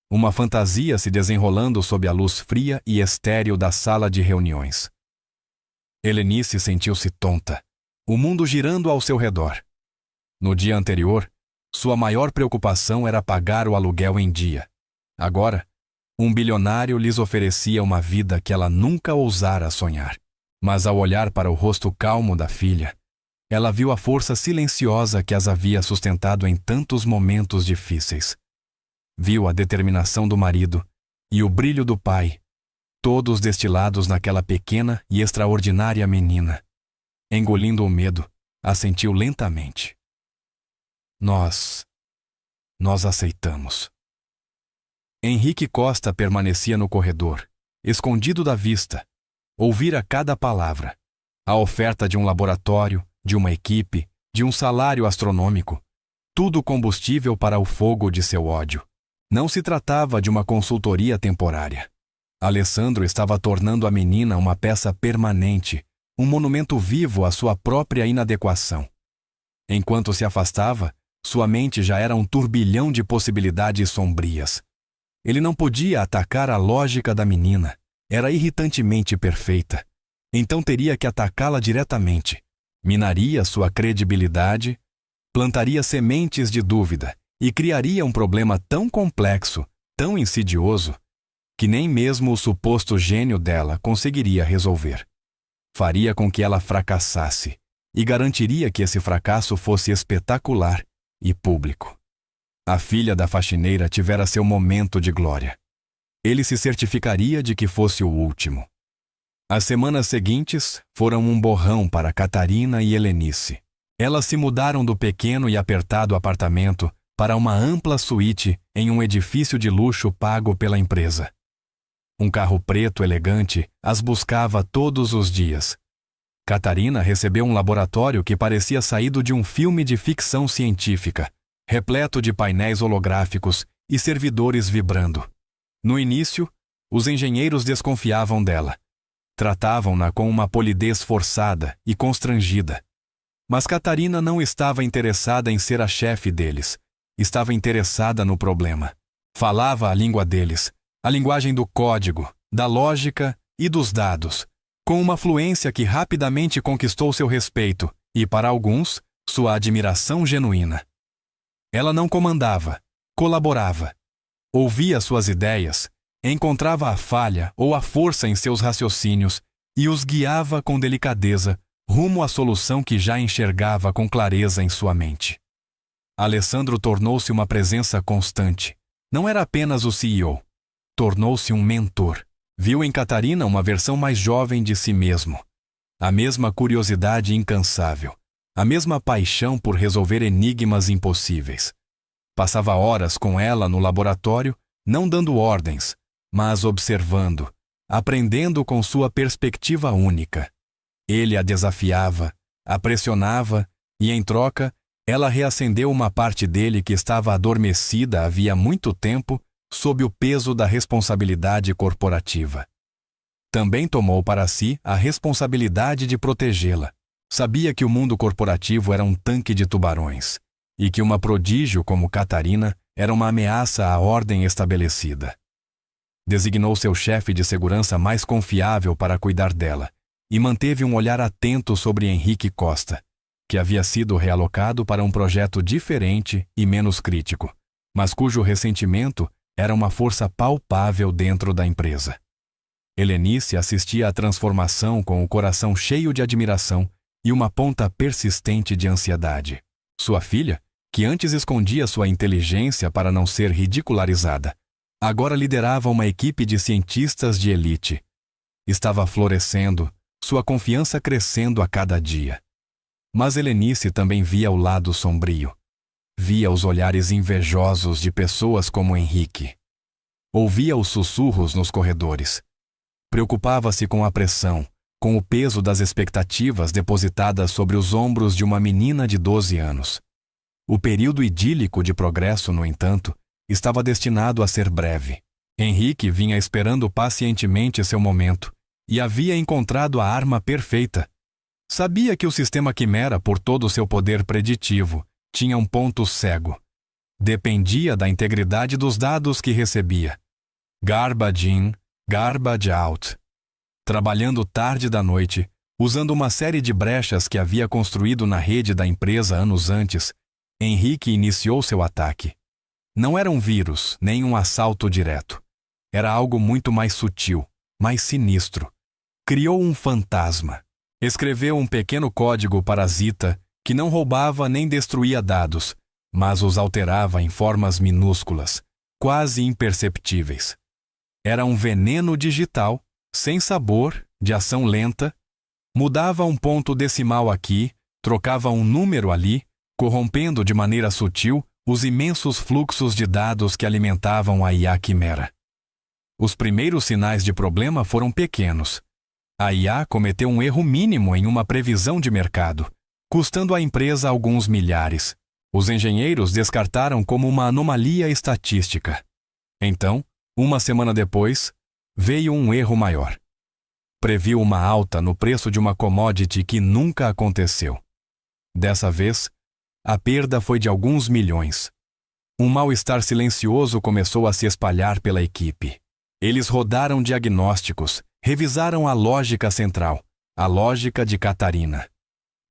Uma fantasia se desenrolando sob a luz fria e estéril da sala de reuniões. Helenice sentiu-se tonta, o mundo girando ao seu redor. No dia anterior, sua maior preocupação era pagar o aluguel em dia. Agora, um bilionário lhes oferecia uma vida que ela nunca ousara sonhar. Mas ao olhar para o rosto calmo da filha, ela viu a força silenciosa que as havia sustentado em tantos momentos difíceis. Viu a determinação do marido e o brilho do pai, todos destilados naquela pequena e extraordinária menina. Engolindo o medo, assentiu lentamente. Nós aceitamos. Henrique Costa permanecia no corredor, escondido da vista. Ouvira cada palavra. A oferta de um laboratório, de uma equipe, de um salário astronômico. Tudo combustível para o fogo de seu ódio. Não se tratava de uma consultoria temporária. Alessandro estava tornando a menina uma peça permanente, um monumento vivo à sua própria inadequação. Enquanto se afastava, sua mente já era um turbilhão de possibilidades sombrias. Ele não podia atacar a lógica da menina. Era irritantemente perfeita. Então teria que atacá-la diretamente. Minaria sua credibilidade, plantaria sementes de dúvida e criaria um problema tão complexo, tão insidioso, que nem mesmo o suposto gênio dela conseguiria resolver. Faria com que ela fracassasse e garantiria que esse fracasso fosse espetacular e público. A filha da faxineira tivera seu momento de glória. Ele se certificaria de que fosse o último. As semanas seguintes foram um borrão para Catarina e Helenice. Elas se mudaram do pequeno e apertado apartamento para uma ampla suíte em um edifício de luxo pago pela empresa. Um carro preto elegante as buscava todos os dias. Catarina recebeu um laboratório que parecia saído de um filme de ficção científica, repleto de painéis holográficos e servidores vibrando. No início, os engenheiros desconfiavam dela. Tratavam-na com uma polidez forçada e constrangida. Mas Catarina não estava interessada em ser a chefe deles. Estava interessada no problema. Falava a língua deles, a linguagem do código, da lógica e dos dados, com uma fluência que rapidamente conquistou seu respeito e, para alguns, sua admiração genuína. Ela não comandava, colaborava. Ouvia suas ideias, encontrava a falha ou a força em seus raciocínios e os guiava com delicadeza rumo à solução que já enxergava com clareza em sua mente. Alessandro tornou-se uma presença constante. Não era apenas o CEO. Tornou-se um mentor. Viu em Catarina uma versão mais jovem de si mesmo. A mesma curiosidade incansável. A mesma paixão por resolver enigmas impossíveis. Passava horas com ela no laboratório, não dando ordens, mas observando, aprendendo com sua perspectiva única. Ele a desafiava, a pressionava e, em troca, ela reacendeu uma parte dele que estava adormecida havia muito tempo sob o peso da responsabilidade corporativa. Também tomou para si a responsabilidade de protegê-la. Sabia que o mundo corporativo era um tanque de tubarões e que uma prodígio como Catarina era uma ameaça à ordem estabelecida. Designou seu chefe de segurança mais confiável para cuidar dela e manteve um olhar atento sobre Henrique Costa, que havia sido realocado para um projeto diferente e menos crítico, mas cujo ressentimento era uma força palpável dentro da empresa. Helenice assistia à transformação com o coração cheio de admiração e uma ponta persistente de ansiedade. Sua filha, que antes escondia sua inteligência para não ser ridicularizada, agora liderava uma equipe de cientistas de elite. Estava florescendo, sua confiança crescendo a cada dia. Mas Helenice também via o lado sombrio. Via os olhares invejosos de pessoas como Henrique. Ouvia os sussurros nos corredores. Preocupava-se com a pressão, com o peso das expectativas depositadas sobre os ombros de uma menina de 12 anos. O período idílico de progresso, no entanto, estava destinado a ser breve. Henrique vinha esperando pacientemente seu momento e havia encontrado a arma perfeita. Sabia que o sistema Quimera, por todo o seu poder preditivo, tinha um ponto cego. Dependia da integridade dos dados que recebia. Garbage in, garbage out. Trabalhando tarde da noite, usando uma série de brechas que havia construído na rede da empresa anos antes, Henrique iniciou seu ataque. Não era um vírus, nem um assalto direto. Era algo muito mais sutil, mais sinistro. Criou um fantasma. Escreveu um pequeno código parasita que não roubava nem destruía dados, mas os alterava em formas minúsculas, quase imperceptíveis. Era um veneno digital, sem sabor, de ação lenta. Mudava um ponto decimal aqui, trocava um número ali, corrompendo de maneira sutil os imensos fluxos de dados que alimentavam a IA Quimera. Os primeiros sinais de problema foram pequenos. A IA cometeu um erro mínimo em uma previsão de mercado, custando à empresa alguns milhares. Os engenheiros descartaram como uma anomalia estatística. Então, uma semana depois, veio um erro maior. Previu uma alta no preço de uma commodity que nunca aconteceu. Dessa vez, a perda foi de alguns milhões. Um mal-estar silencioso começou a se espalhar pela equipe. Eles rodaram diagnósticos, revisaram a lógica central, a lógica de Catarina.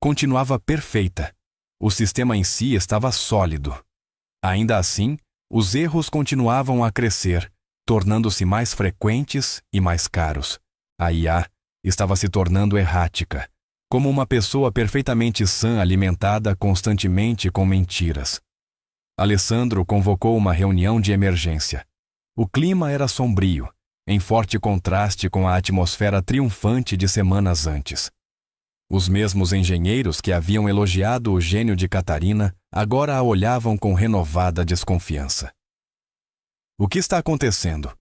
Continuava perfeita. O sistema em si estava sólido. Ainda assim, os erros continuavam a crescer, tornando-se mais frequentes e mais caros. A IA estava se tornando errática, como uma pessoa perfeitamente sã alimentada constantemente com mentiras. Alessandro convocou uma reunião de emergência. O clima era sombrio, em forte contraste com a atmosfera triunfante de semanas antes. Os mesmos engenheiros que haviam elogiado o gênio de Catarina agora a olhavam com renovada desconfiança. O que está acontecendo?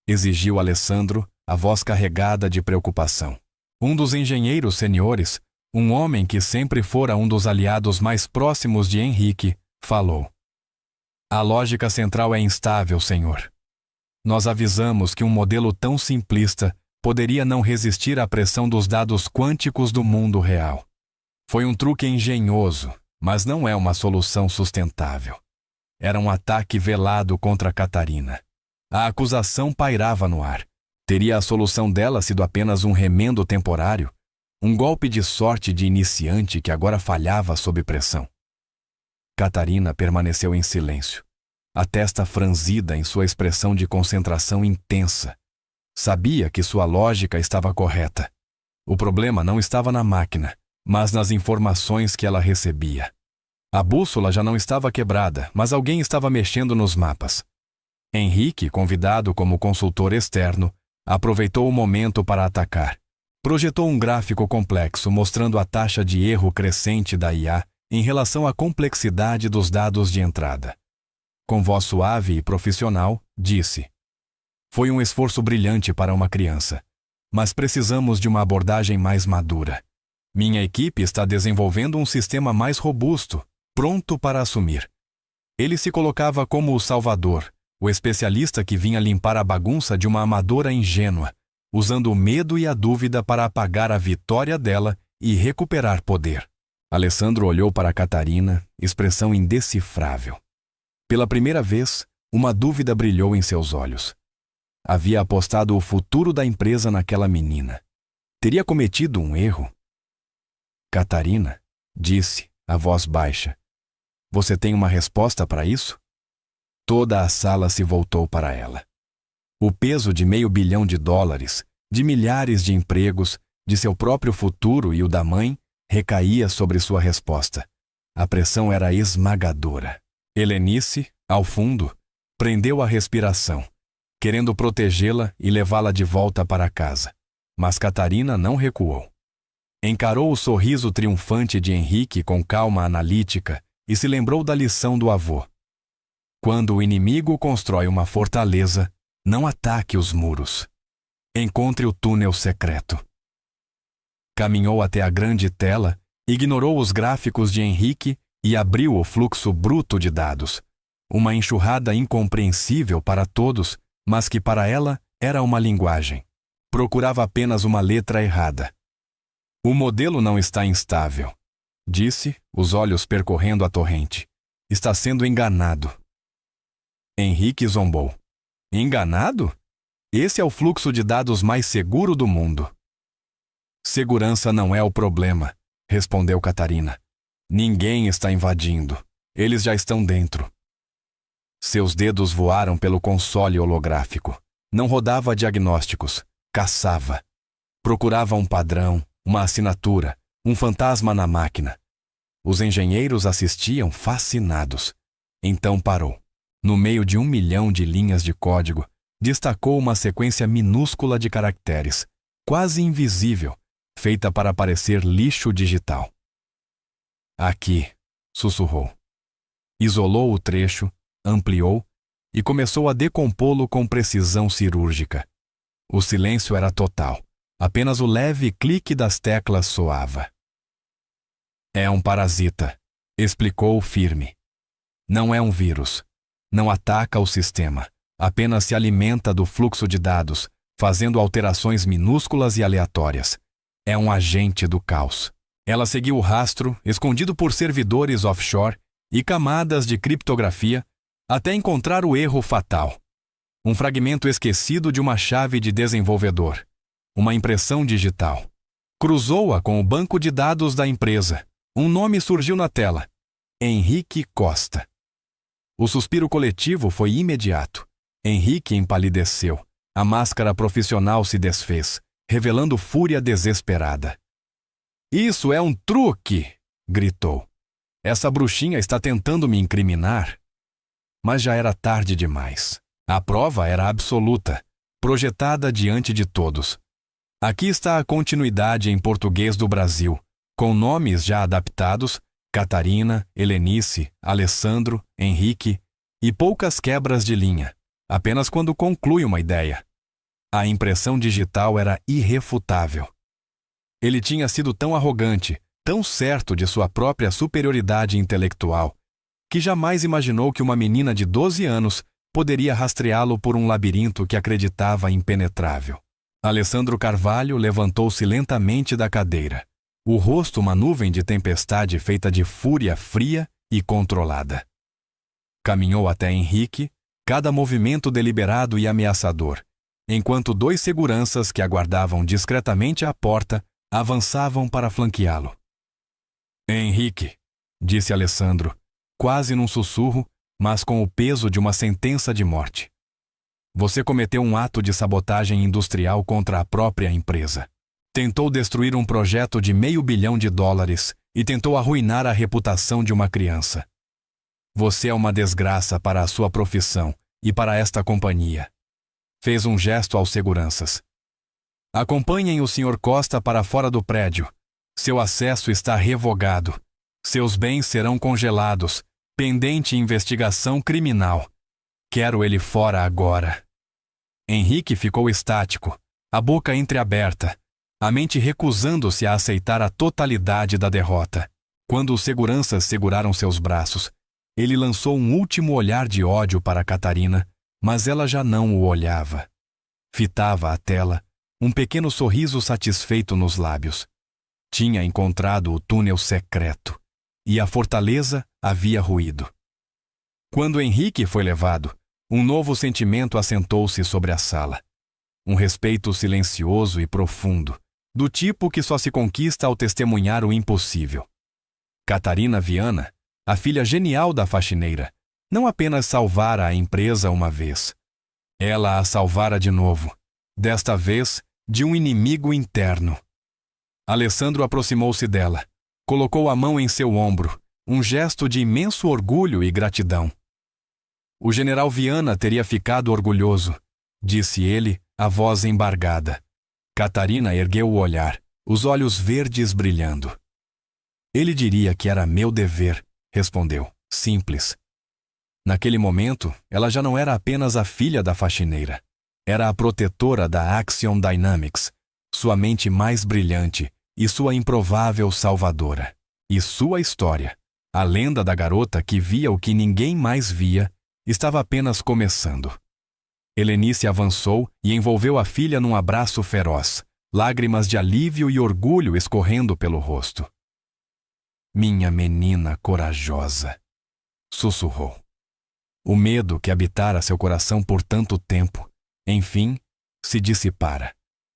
Exigiu Alessandro, a voz carregada de preocupação. Um dos engenheiros seniores, um homem que sempre fora um dos aliados mais próximos de Henrique, falou. A lógica central é instável, senhor. Nós avisamos que um modelo tão simplista poderia não resistir à pressão dos dados quânticos do mundo real. Foi um truque engenhoso, mas não é uma solução sustentável. Era um ataque velado contra Catarina. A acusação pairava no ar. Teria a solução dela sido apenas um remendo temporário? Um golpe de sorte de iniciante que agora falhava sob pressão? Catarina permaneceu em silêncio, a testa franzida em sua expressão de concentração intensa. Sabia que sua lógica estava correta. O problema não estava na máquina, mas nas informações que ela recebia. A bússola já não estava quebrada, mas alguém estava mexendo nos mapas. Henrique, convidado como consultor externo, aproveitou o momento para atacar. Projetou um gráfico complexo mostrando a taxa de erro crescente da IA em relação à complexidade dos dados de entrada. Com voz suave e profissional, disse: Foi um esforço brilhante para uma criança, mas precisamos de uma abordagem mais madura. Minha equipe está desenvolvendo um sistema mais robusto, pronto para assumir. Ele se colocava como o salvador, o especialista que vinha limpar a bagunça de uma amadora ingênua, usando o medo e a dúvida para apagar a vitória dela e recuperar poder. Alessandro olhou para Catarina, expressão indecifrável. Pela primeira vez, uma dúvida brilhou em seus olhos. Havia apostado o futuro da empresa naquela menina. Teria cometido um erro? Catarina, disse, a voz baixa. Você tem uma resposta para isso? Toda a sala se voltou para ela. O peso de $500 milhão, de milhares de empregos, de seu próprio futuro e o da mãe, recaía sobre sua resposta. A pressão era esmagadora. Helenice, ao fundo, prendeu a respiração, querendo protegê-la e levá-la de volta para casa. Mas Catarina não recuou. Encarou o sorriso triunfante de Henrique com calma analítica e se lembrou da lição do avô. Quando o inimigo constrói uma fortaleza, não ataque os muros. Encontre o túnel secreto. Caminhou até a grande tela, ignorou os gráficos de Henrique e abriu o fluxo bruto de dados. Uma enxurrada incompreensível para todos, mas que para ela era uma linguagem. Procurava apenas uma letra errada. O modelo não está instável, disse, os olhos percorrendo a torrente. Está sendo enganado. Henrique zombou. Enganado? Esse é o fluxo de dados mais seguro do mundo. Segurança não é o problema, respondeu Catarina. Ninguém está invadindo. Eles já estão dentro. Seus dedos voaram pelo console holográfico. Não rodava diagnósticos. Caçava. Procurava um padrão, uma assinatura, um fantasma na máquina. Os engenheiros assistiam fascinados. Então parou. No meio de 1 milhão de linhas de código, destacou uma sequência minúscula de caracteres, quase invisível, feita para parecer lixo digital. Aqui, sussurrou. Isolou o trecho, ampliou e começou a decompô-lo com precisão cirúrgica. O silêncio era total. Apenas o leve clique das teclas soava. É um parasita, explicou firme. Não é um vírus. Não ataca o sistema. Apenas se alimenta do fluxo de dados, fazendo alterações minúsculas e aleatórias. É um agente do caos. Ela seguiu o rastro, escondido por servidores offshore e camadas de criptografia, até encontrar o erro fatal. Um fragmento esquecido de uma chave de desenvolvedor. Uma impressão digital. Cruzou-a com o banco de dados da empresa. Um nome surgiu na tela. Henrique Costa. O suspiro coletivo foi imediato. Henrique empalideceu. A máscara profissional se desfez, revelando fúria desesperada. Isso é um truque! Gritou. Essa bruxinha está tentando me incriminar. Mas já era tarde demais. A prova era absoluta, projetada diante de todos. Aqui está a continuidade em português do Brasil, com nomes já adaptados, Catarina, Helenice, Alessandro, Henrique, e poucas quebras de linha, apenas quando conclui uma ideia. A impressão digital era irrefutável. Ele tinha sido tão arrogante, tão certo de sua própria superioridade intelectual, que jamais imaginou que uma menina de 12 anos poderia rastreá-lo por um labirinto que acreditava impenetrável. Alessandro Carvalho levantou-se lentamente da cadeira, o rosto uma nuvem de tempestade feita de fúria fria e controlada. Caminhou até Henrique, cada movimento deliberado e ameaçador, enquanto 2 seguranças que aguardavam discretamente à porta avançavam para flanqueá-lo. Henrique, disse Alessandro, quase num sussurro, mas com o peso de uma sentença de morte. Você cometeu um ato de sabotagem industrial contra a própria empresa. Tentou destruir um projeto de $500 milhão e tentou arruinar a reputação de uma criança. Você é uma desgraça para a sua profissão e para esta companhia. Fez um gesto aos seguranças. Acompanhem o Sr. Costa para fora do prédio. Seu acesso está revogado. Seus bens serão congelados, pendente investigação criminal. Quero ele fora agora. Henrique ficou estático, a boca entreaberta, a mente recusando-se a aceitar a totalidade da derrota. Quando os seguranças seguraram seus braços, ele lançou um último olhar de ódio para Catarina, mas ela já não o olhava. Fitava a tela, um pequeno sorriso satisfeito nos lábios. Tinha encontrado o túnel secreto, e a fortaleza havia ruído. Quando Henrique foi levado, um novo sentimento assentou-se sobre a sala. Um respeito silencioso e profundo, do tipo que só se conquista ao testemunhar o impossível. Catarina Viana, a filha genial da faxineira, não apenas salvara a empresa uma vez. Ela a salvara de novo, desta vez de um inimigo interno. Alessandro aproximou-se dela, colocou a mão em seu ombro, um gesto de imenso orgulho e gratidão. O general Viana teria ficado orgulhoso, disse ele, a voz embargada. Catarina ergueu o olhar, os olhos verdes brilhando. Ele diria que era meu dever, respondeu, simples. Naquele momento, ela já não era apenas a filha da faxineira. Era a protetora da Axiom Dynamics, sua mente mais brilhante e sua improvável salvadora. E sua história, a lenda da garota que via o que ninguém mais via, estava apenas começando. Helenice avançou e envolveu a filha num abraço feroz, lágrimas de alívio e orgulho escorrendo pelo rosto. Minha menina corajosa, sussurrou. O medo que habitara seu coração por tanto tempo, enfim, se dissipara,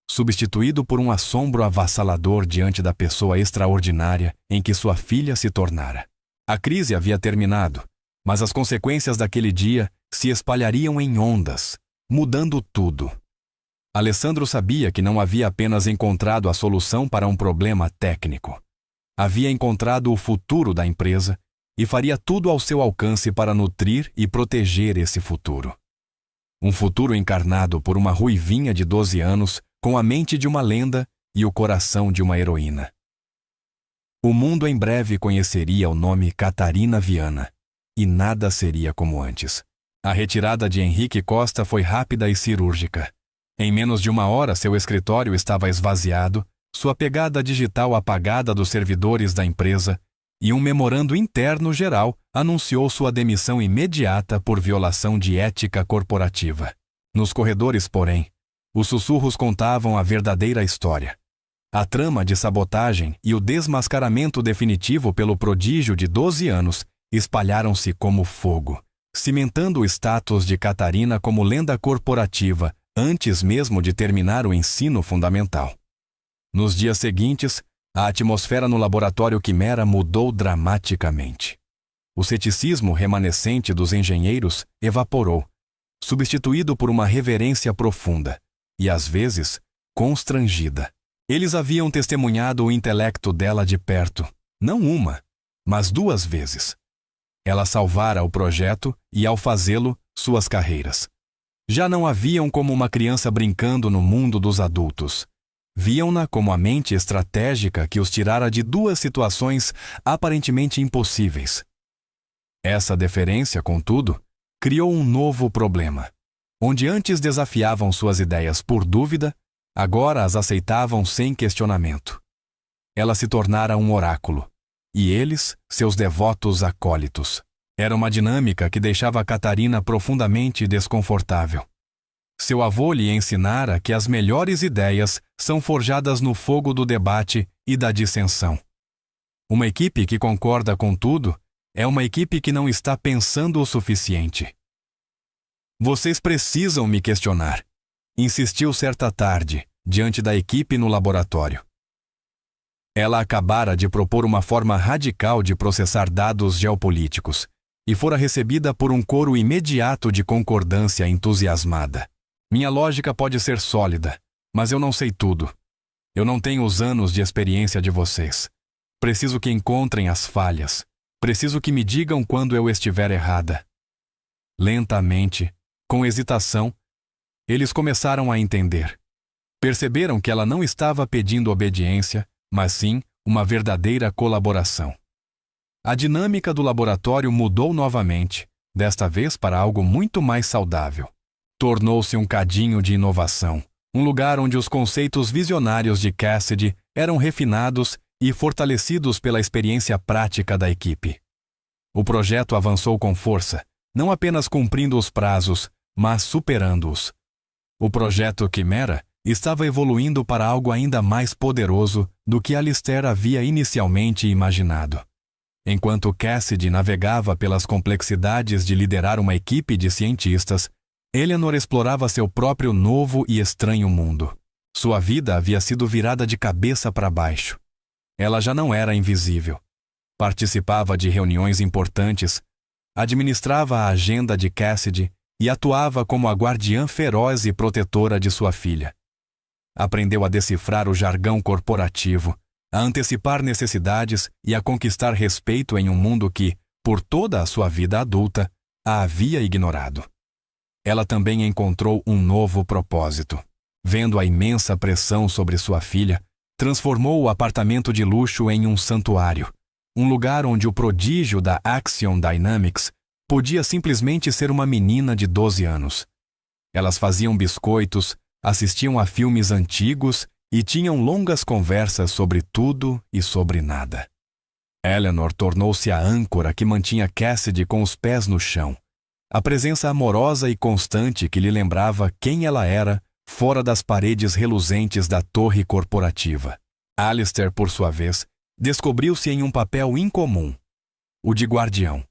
substituído por um assombro avassalador diante da pessoa extraordinária em que sua filha se tornara. A crise havia terminado, mas as consequências daquele dia se espalhariam em ondas, mudando tudo. Alessandro sabia que não havia apenas encontrado a solução para um problema técnico. Havia encontrado o futuro da empresa e faria tudo ao seu alcance para nutrir e proteger esse futuro. Um futuro encarnado por uma ruivinha de 12 anos, com a mente de uma lenda e o coração de uma heroína. O mundo em breve conheceria o nome Catarina Viana, e nada seria como antes. A retirada de Henrique Costa foi rápida e cirúrgica. Em menos de 1 hora, seu escritório estava esvaziado, sua pegada digital apagada dos servidores da empresa, e um memorando interno geral anunciou sua demissão imediata por violação de ética corporativa. Nos corredores, porém, os sussurros contavam a verdadeira história. A trama de sabotagem e o desmascaramento definitivo pelo prodígio de 12 anos espalharam-se como fogo, cimentando o status de Catarina como lenda corporativa antes mesmo de terminar o ensino fundamental. Nos dias seguintes, a atmosfera no laboratório Quimera mudou dramaticamente. O ceticismo remanescente dos engenheiros evaporou, substituído por uma reverência profunda e, às vezes, constrangida. Eles haviam testemunhado o intelecto dela de perto, não uma, mas 2 vezes. Ela salvara o projeto e, ao fazê-lo, suas carreiras. Já não a viam como uma criança brincando no mundo dos adultos. Viam-na como a mente estratégica que os tirara de 2 situações aparentemente impossíveis. Essa deferência, contudo, criou um novo problema. Onde antes desafiavam suas ideias por dúvida, agora as aceitavam sem questionamento. Ela se tornara um oráculo, e eles, seus devotos acólitos. Era uma dinâmica que deixava Catarina profundamente desconfortável. Seu avô lhe ensinara que as melhores ideias são forjadas no fogo do debate e da dissensão. Uma equipe que concorda com tudo é uma equipe que não está pensando o suficiente. Vocês precisam me questionar, insistiu certa tarde, diante da equipe no laboratório. Ela acabara de propor uma forma radical de processar dados geopolíticos e fora recebida por um coro imediato de concordância entusiasmada. Minha lógica pode ser sólida, mas eu não sei tudo. Eu não tenho os anos de experiência de vocês. Preciso que encontrem as falhas. Preciso que me digam quando eu estiver errada. Lentamente, com hesitação, eles começaram a entender. Perceberam que ela não estava pedindo obediência, mas sim uma verdadeira colaboração. A dinâmica do laboratório mudou novamente, desta vez para algo muito mais saudável. Tornou-se um cadinho de inovação, um lugar onde os conceitos visionários de Cassidy eram refinados e fortalecidos pela experiência prática da equipe. O projeto avançou com força, não apenas cumprindo os prazos, mas superando-os. O projeto Chimera estava evoluindo para algo ainda mais poderoso do que Alistair havia inicialmente imaginado. Enquanto Cassidy navegava pelas complexidades de liderar uma equipe de cientistas, Eleanor explorava seu próprio novo e estranho mundo. Sua vida havia sido virada de cabeça para baixo. Ela já não era invisível. Participava de reuniões importantes, administrava a agenda de Cassidy e atuava como a guardiã feroz e protetora de sua filha. Aprendeu a decifrar o jargão corporativo, a antecipar necessidades e a conquistar respeito em um mundo que, por toda a sua vida adulta, a havia ignorado. Ela também encontrou um novo propósito. Vendo a imensa pressão sobre sua filha, transformou o apartamento de luxo em um santuário, um lugar onde o prodígio da Axiom Dynamics podia simplesmente ser uma menina de 12 anos. Elas faziam biscoitos, assistiam a filmes antigos e tinham longas conversas sobre tudo e sobre nada. Eleanor tornou-se a âncora que mantinha Cassidy com os pés no chão, a presença amorosa e constante que lhe lembrava quem ela era fora das paredes reluzentes da torre corporativa. Alistair, por sua vez, descobriu-se em um papel incomum, o de guardião.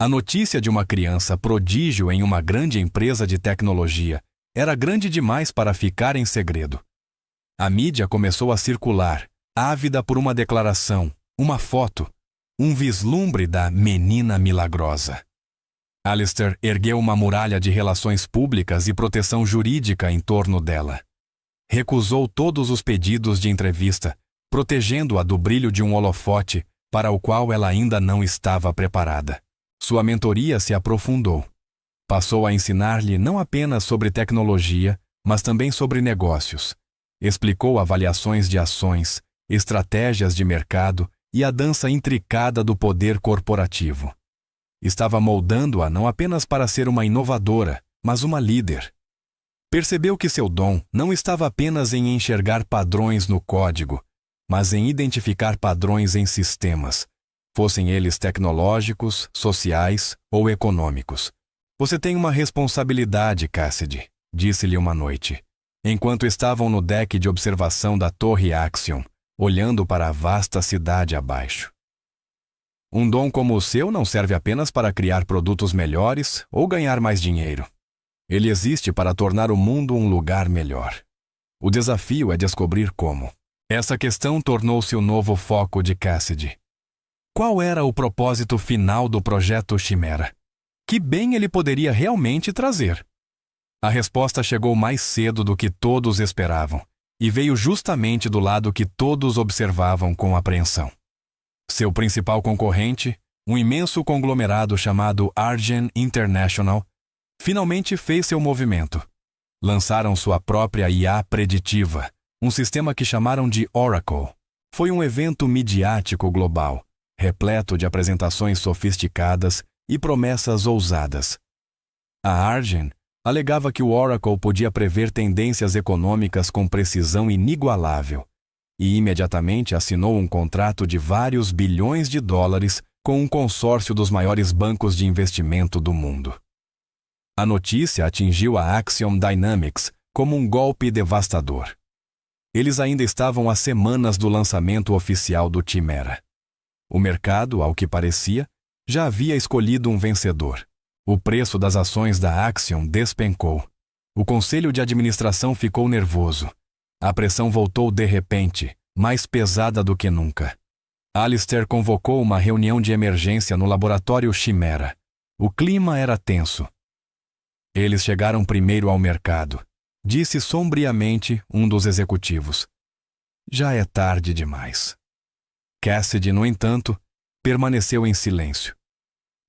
A notícia de uma criança prodígio em uma grande empresa de tecnologia era grande demais para ficar em segredo. A mídia começou a circular, ávida por uma declaração, uma foto, um vislumbre da menina milagrosa. Alistair ergueu uma muralha de relações públicas e proteção jurídica em torno dela. Recusou todos os pedidos de entrevista, protegendo-a do brilho de um holofote para o qual ela ainda não estava preparada. Sua mentoria se aprofundou. Passou a ensinar-lhe não apenas sobre tecnologia, mas também sobre negócios. Explicou avaliações de ações, estratégias de mercado e a dança intricada do poder corporativo. Estava moldando-a não apenas para ser uma inovadora, mas uma líder. Percebeu que seu dom não estava apenas em enxergar padrões no código, mas em identificar padrões em sistemas, fossem eles tecnológicos, sociais ou econômicos. Você tem uma responsabilidade, Cassidy, disse-lhe uma noite, enquanto estavam no deck de observação da Torre Axiom, olhando para a vasta cidade abaixo. Um dom como o seu não serve apenas para criar produtos melhores ou ganhar mais dinheiro. Ele existe para tornar o mundo um lugar melhor. O desafio é descobrir como. Essa questão tornou-se o novo foco de Cassidy. Qual era o propósito final do projeto Chimera? Que bem ele poderia realmente trazer? A resposta chegou mais cedo do que todos esperavam e veio justamente do lado que todos observavam com apreensão. Seu principal concorrente, um imenso conglomerado chamado Argen International, finalmente fez seu movimento. Lançaram sua própria IA preditiva, um sistema que chamaram de Oracle. Foi um evento midiático global, repleto de apresentações sofisticadas e promessas ousadas. A Argen alegava que o Oracle podia prever tendências econômicas com precisão inigualável e imediatamente assinou um contrato de vários bilhões de dólares com um consórcio dos maiores bancos de investimento do mundo. A notícia atingiu a Axiom Dynamics como um golpe devastador. Eles ainda estavam a semanas do lançamento oficial do Chimera. O mercado, ao que parecia, já havia escolhido um vencedor. O preço das ações da Axiom despencou. O conselho de administração ficou nervoso. A pressão voltou de repente, mais pesada do que nunca. Alistair convocou uma reunião de emergência no laboratório Chimera. O clima era tenso. Eles chegaram primeiro ao mercado, disse sombriamente um dos executivos. Já é tarde demais. Cassidy, no entanto, permaneceu em silêncio.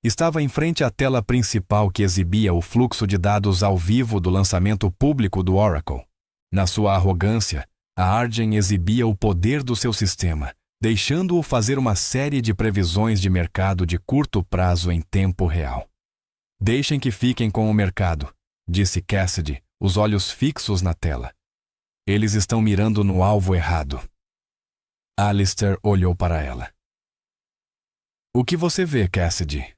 Estava em frente à tela principal que exibia o fluxo de dados ao vivo do lançamento público do Oracle. Na sua arrogância, a Argen exibia o poder do seu sistema, deixando-o fazer uma série de previsões de mercado de curto prazo em tempo real. Deixem que fiquem com o mercado, disse Cassidy, os olhos fixos na tela. Eles estão mirando no alvo errado. Alistair olhou para ela. O que você vê, Cassidy?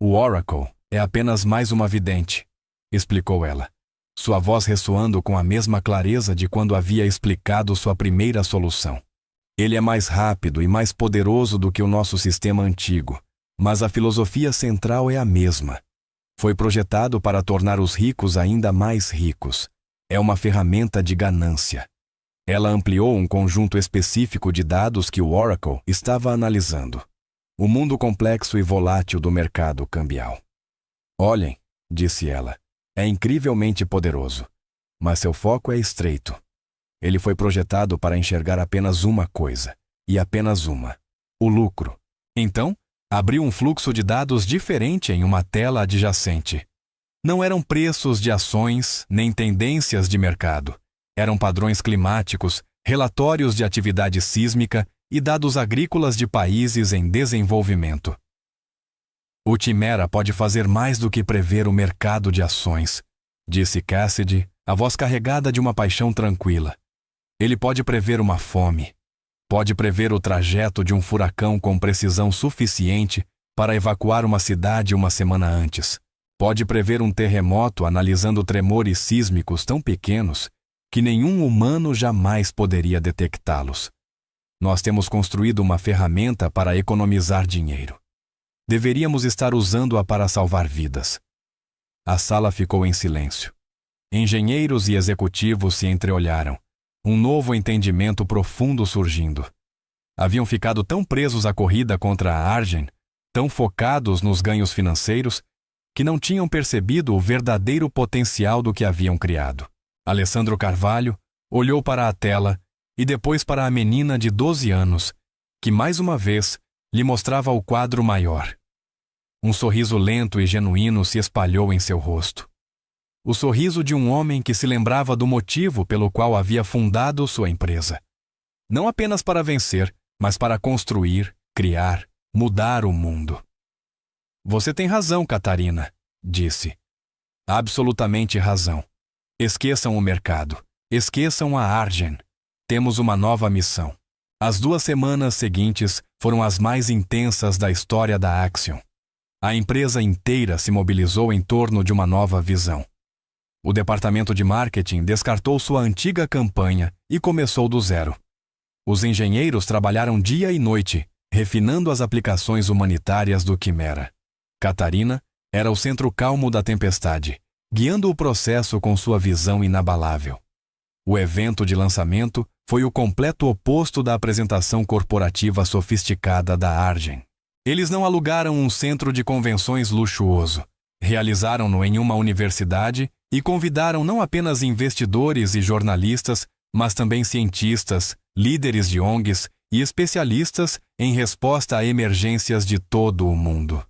O Oracle é apenas mais uma vidente, explicou ela, sua voz ressoando com a mesma clareza de quando havia explicado sua primeira solução. Ele é mais rápido e mais poderoso do que o nosso sistema antigo, mas a filosofia central é a mesma. Foi projetado para tornar os ricos ainda mais ricos. É uma ferramenta de ganância. Ela ampliou um conjunto específico de dados que o Oracle estava analisando. O mundo complexo e volátil do mercado cambial. Olhem, disse ela, é incrivelmente poderoso, mas seu foco é estreito. Ele foi projetado para enxergar apenas uma coisa, e apenas uma: o lucro. Então, abriu um fluxo de dados diferente em uma tela adjacente. Não eram preços de ações, nem tendências de mercado. Eram padrões climáticos, relatórios de atividade sísmica e dados agrícolas de países em desenvolvimento. O Chimera pode fazer mais do que prever o mercado de ações, disse Cassidy, a voz carregada de uma paixão tranquila. Ele pode prever uma fome. Pode prever o trajeto de um furacão com precisão suficiente para evacuar uma cidade uma semana antes. Pode prever um terremoto analisando tremores sísmicos tão pequenos que nenhum humano jamais poderia detectá-los. Nós temos construído uma ferramenta para economizar dinheiro. Deveríamos estar usando-a para salvar vidas. A sala ficou em silêncio. Engenheiros e executivos se entreolharam, um novo entendimento profundo surgindo. Haviam ficado tão presos à corrida contra a Argen, tão focados nos ganhos financeiros, que não tinham percebido o verdadeiro potencial do que haviam criado. Alessandro Carvalho olhou para a tela e depois para a menina de 12 anos, que mais uma vez lhe mostrava o quadro maior. Um sorriso lento e genuíno se espalhou em seu rosto. O sorriso de um homem que se lembrava do motivo pelo qual havia fundado sua empresa. Não apenas para vencer, mas para construir, criar, mudar o mundo. Você tem razão, Catarina, disse. Absolutamente razão. Esqueçam o mercado. Esqueçam a Argen. Temos uma nova missão. As 2 semanas seguintes foram as mais intensas da história da Axion. A empresa inteira se mobilizou em torno de uma nova visão. O departamento de marketing descartou sua antiga campanha e começou do zero. Os engenheiros trabalharam dia e noite, refinando as aplicações humanitárias do Chimera. Catarina era o centro calmo da tempestade, guiando o processo com sua visão inabalável. O evento de lançamento foi o completo oposto da apresentação corporativa sofisticada da Argen. Eles não alugaram um centro de convenções luxuoso, realizaram-no em uma universidade e convidaram não apenas investidores e jornalistas, mas também cientistas, líderes de ONGs e especialistas em resposta a emergências de todo o mundo.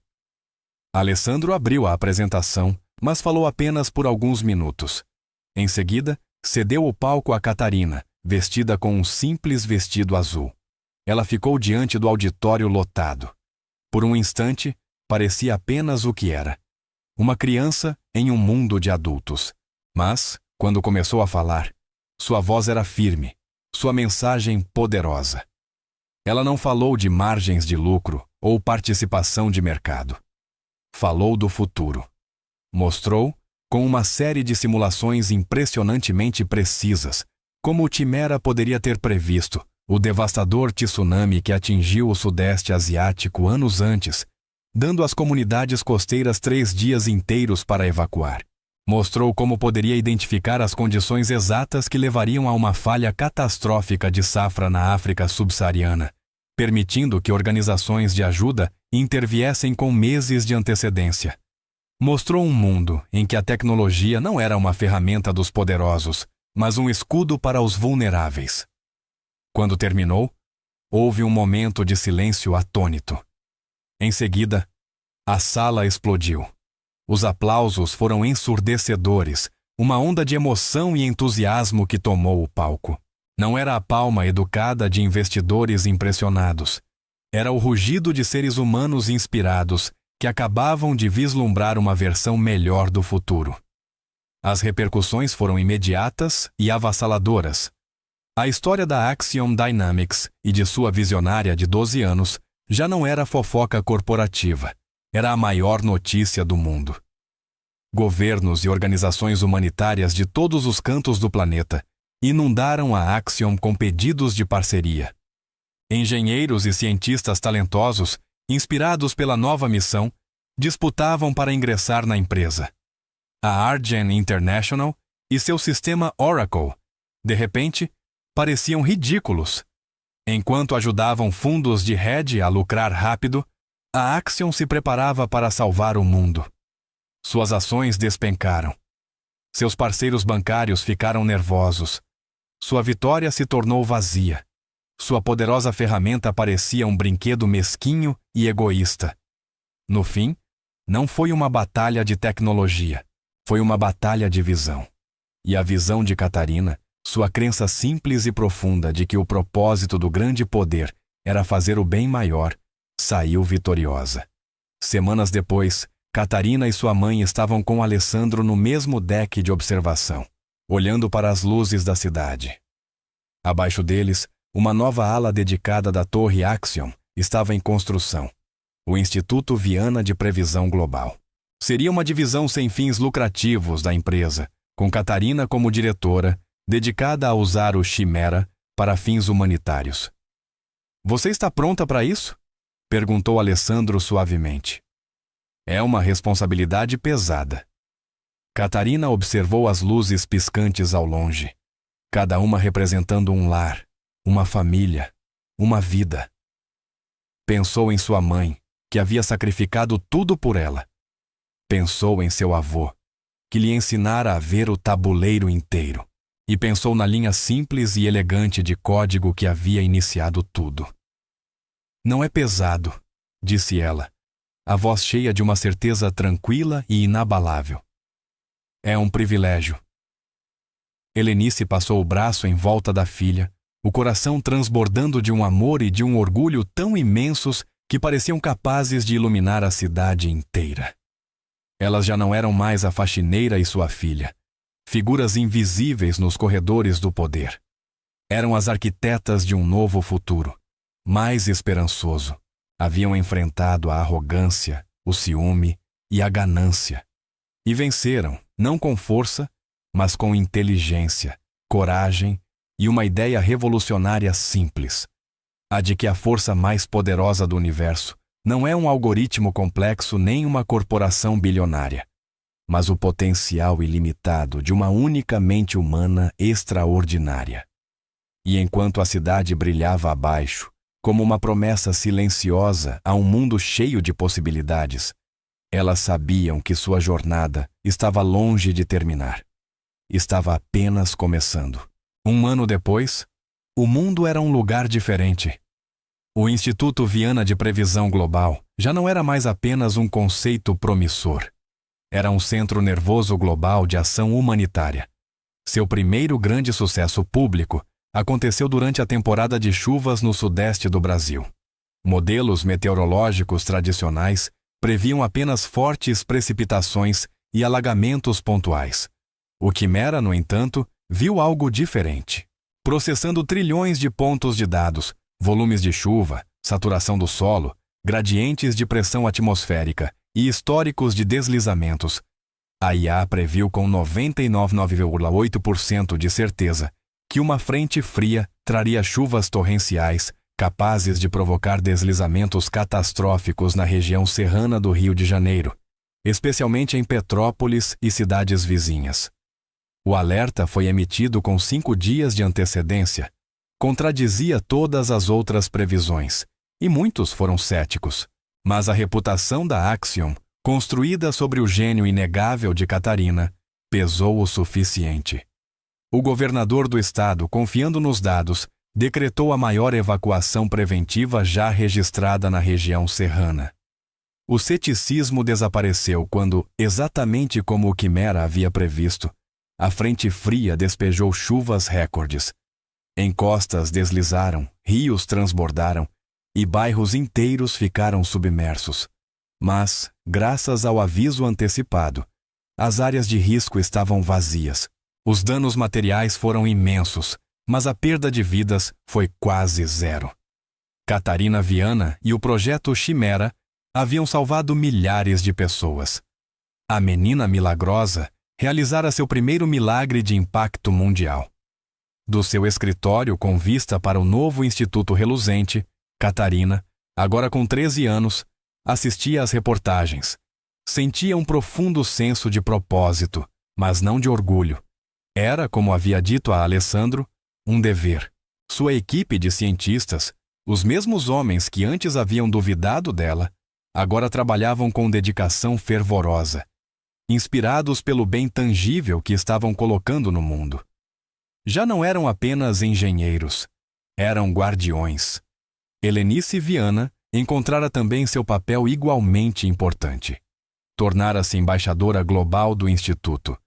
Alessandro abriu a apresentação, mas falou apenas por alguns minutos. Em seguida, cedeu o palco a Catarina, vestida com um simples vestido azul. Ela ficou diante do auditório lotado. Por um instante, parecia apenas o que era: uma criança em um mundo de adultos. Mas, quando começou a falar, sua voz era firme, sua mensagem poderosa. Ela não falou de margens de lucro ou participação de mercado. Falou do futuro. Mostrou, com uma série de simulações impressionantemente precisas, como o Chimera poderia ter previsto o devastador tsunami que atingiu o Sudeste Asiático anos antes, dando às comunidades costeiras 3 dias inteiros para evacuar. Mostrou como poderia identificar as condições exatas que levariam a uma falha catastrófica de safra na África subsaariana, permitindo que organizações de ajuda interviessem com meses de antecedência. Mostrou um mundo em que a tecnologia não era uma ferramenta dos poderosos, mas um escudo para os vulneráveis. Quando terminou, houve um momento de silêncio atônito. Em seguida, a sala explodiu. Os aplausos foram ensurdecedores, uma onda de emoção e entusiasmo que tomou o palco. Não era a palma educada de investidores impressionados. Era o rugido de seres humanos inspirados que acabavam de vislumbrar uma versão melhor do futuro. As repercussões foram imediatas e avassaladoras. A história da Axiom Dynamics e de sua visionária de 12 anos já não era fofoca corporativa, era a maior notícia do mundo. Governos e organizações humanitárias de todos os cantos do planeta inundaram a Axiom com pedidos de parceria. Engenheiros e cientistas talentosos, inspirados pela nova missão, disputavam para ingressar na empresa. A Argen International e seu sistema Oracle, de repente, pareciam ridículos. Enquanto ajudavam fundos de hedge a lucrar rápido, a Axiom se preparava para salvar o mundo. Suas ações despencaram. Seus parceiros bancários ficaram nervosos. Sua vitória se tornou vazia. Sua poderosa ferramenta parecia um brinquedo mesquinho e egoísta. No fim, não foi uma batalha de tecnologia, foi uma batalha de visão. E a visão de Catarina, sua crença simples e profunda de que o propósito do grande poder era fazer o bem maior, saiu vitoriosa. Semanas depois, Catarina e sua mãe estavam com Alessandro no mesmo deck de observação, olhando para as luzes da cidade. Abaixo deles, uma nova ala dedicada da Torre Axiom estava em construção, o Instituto Viana de Previsão Global. Seria uma divisão sem fins lucrativos da empresa, com Catarina como diretora, dedicada a usar o Chimera para fins humanitários. "Você está pronta para isso?" perguntou Alessandro suavemente. "É uma responsabilidade pesada." Catarina observou as luzes piscantes ao longe, cada uma representando um lar, uma família, uma vida. Pensou em sua mãe, que havia sacrificado tudo por ela. Pensou em seu avô, que lhe ensinara a ver o tabuleiro inteiro. E pensou na linha simples e elegante de código que havia iniciado tudo. "Não é pesado", disse ela, a voz cheia de uma certeza tranquila e inabalável. "É um privilégio." Helenice passou o braço em volta da filha, o coração transbordando de um amor e de um orgulho tão imensos que pareciam capazes de iluminar a cidade inteira. Elas já não eram mais a faxineira e sua filha, figuras invisíveis nos corredores do poder. Eram as arquitetas de um novo futuro, mais esperançoso. Haviam enfrentado a arrogância, o ciúme e a ganância. E venceram, não com força, mas com inteligência, coragem e uma ideia revolucionária simples, a de que a força mais poderosa do universo não é um algoritmo complexo nem uma corporação bilionária, mas o potencial ilimitado de uma única mente humana extraordinária. E enquanto a cidade brilhava abaixo, como uma promessa silenciosa a um mundo cheio de possibilidades, elas sabiam que sua jornada estava longe de terminar. Estava apenas começando. 1 ano depois, o mundo era um lugar diferente. O Instituto Viana de Previsão Global já não era mais apenas um conceito promissor. Era um centro nervoso global de ação humanitária. Seu primeiro grande sucesso público aconteceu durante a temporada de chuvas no sudeste do Brasil. Modelos meteorológicos tradicionais previam apenas fortes precipitações e alagamentos pontuais. O Quimera, no entanto, viu algo diferente. Processando trilhões de pontos de dados, volumes de chuva, saturação do solo, gradientes de pressão atmosférica e históricos de deslizamentos, a IA previu com 99,8% de certeza que uma frente fria traria chuvas torrenciais capazes de provocar deslizamentos catastróficos na região serrana do Rio de Janeiro, especialmente em Petrópolis e cidades vizinhas. O alerta foi emitido com 5 dias de antecedência, contradizia todas as outras previsões, e muitos foram céticos. Mas a reputação da Axiom, construída sobre o gênio inegável de Catarina, pesou o suficiente. O governador do estado, confiando nos dados, decretou a maior evacuação preventiva já registrada na região serrana. O ceticismo desapareceu quando, exatamente como o Quimera havia previsto, a frente fria despejou chuvas recordes. Encostas deslizaram, rios transbordaram e bairros inteiros ficaram submersos. Mas, graças ao aviso antecipado, As áreas de risco estavam vazias. Os danos materiais foram imensos, mas a perda de vidas foi quase zero. Catarina Viana e o projeto Chimera haviam salvado milhares de pessoas. A menina milagrosa realizara seu primeiro milagre de impacto mundial. Do seu escritório com vista para o novo Instituto Reluzente, Catarina, agora com 13 anos, assistia às reportagens. Sentia um profundo senso de propósito, mas não de orgulho. Era, como havia dito a Alessandro, um dever. Sua equipe de cientistas, os mesmos homens que antes haviam duvidado dela, agora trabalhavam com dedicação fervorosa, inspirados pelo bem tangível que estavam colocando no mundo. Já não eram apenas engenheiros, eram guardiões. Helenice Viana encontrara também seu papel igualmente importante. Tornara-se embaixadora global do Instituto,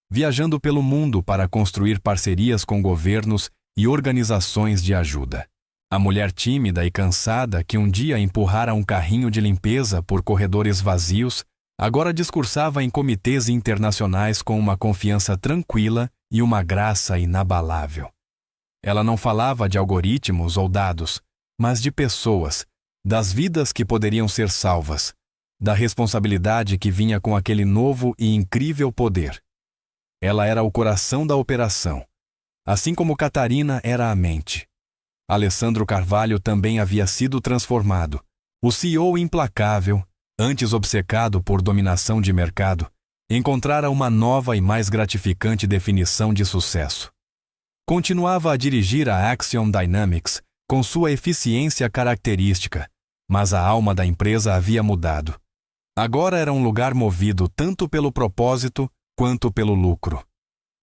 viajando pelo mundo para construir parcerias com governos e organizações de ajuda. A mulher tímida e cansada que um dia empurrara um carrinho de limpeza por corredores vazios, agora discursava em comitês internacionais com uma confiança tranquila e uma graça inabalável. Ela não falava de algoritmos ou dados, mas de pessoas, das vidas que poderiam ser salvas, da responsabilidade que vinha com aquele novo e incrível poder. Ela era o coração da operação, assim como Catarina era a mente. Alessandro Carvalho também havia sido transformado. O CEO implacável, antes obcecado por dominação de mercado, encontrara uma nova e mais gratificante definição de sucesso. Continuava a dirigir a Axiom Dynamics com sua eficiência característica, mas a alma da empresa havia mudado. Agora era um lugar movido tanto pelo propósito quanto pelo lucro.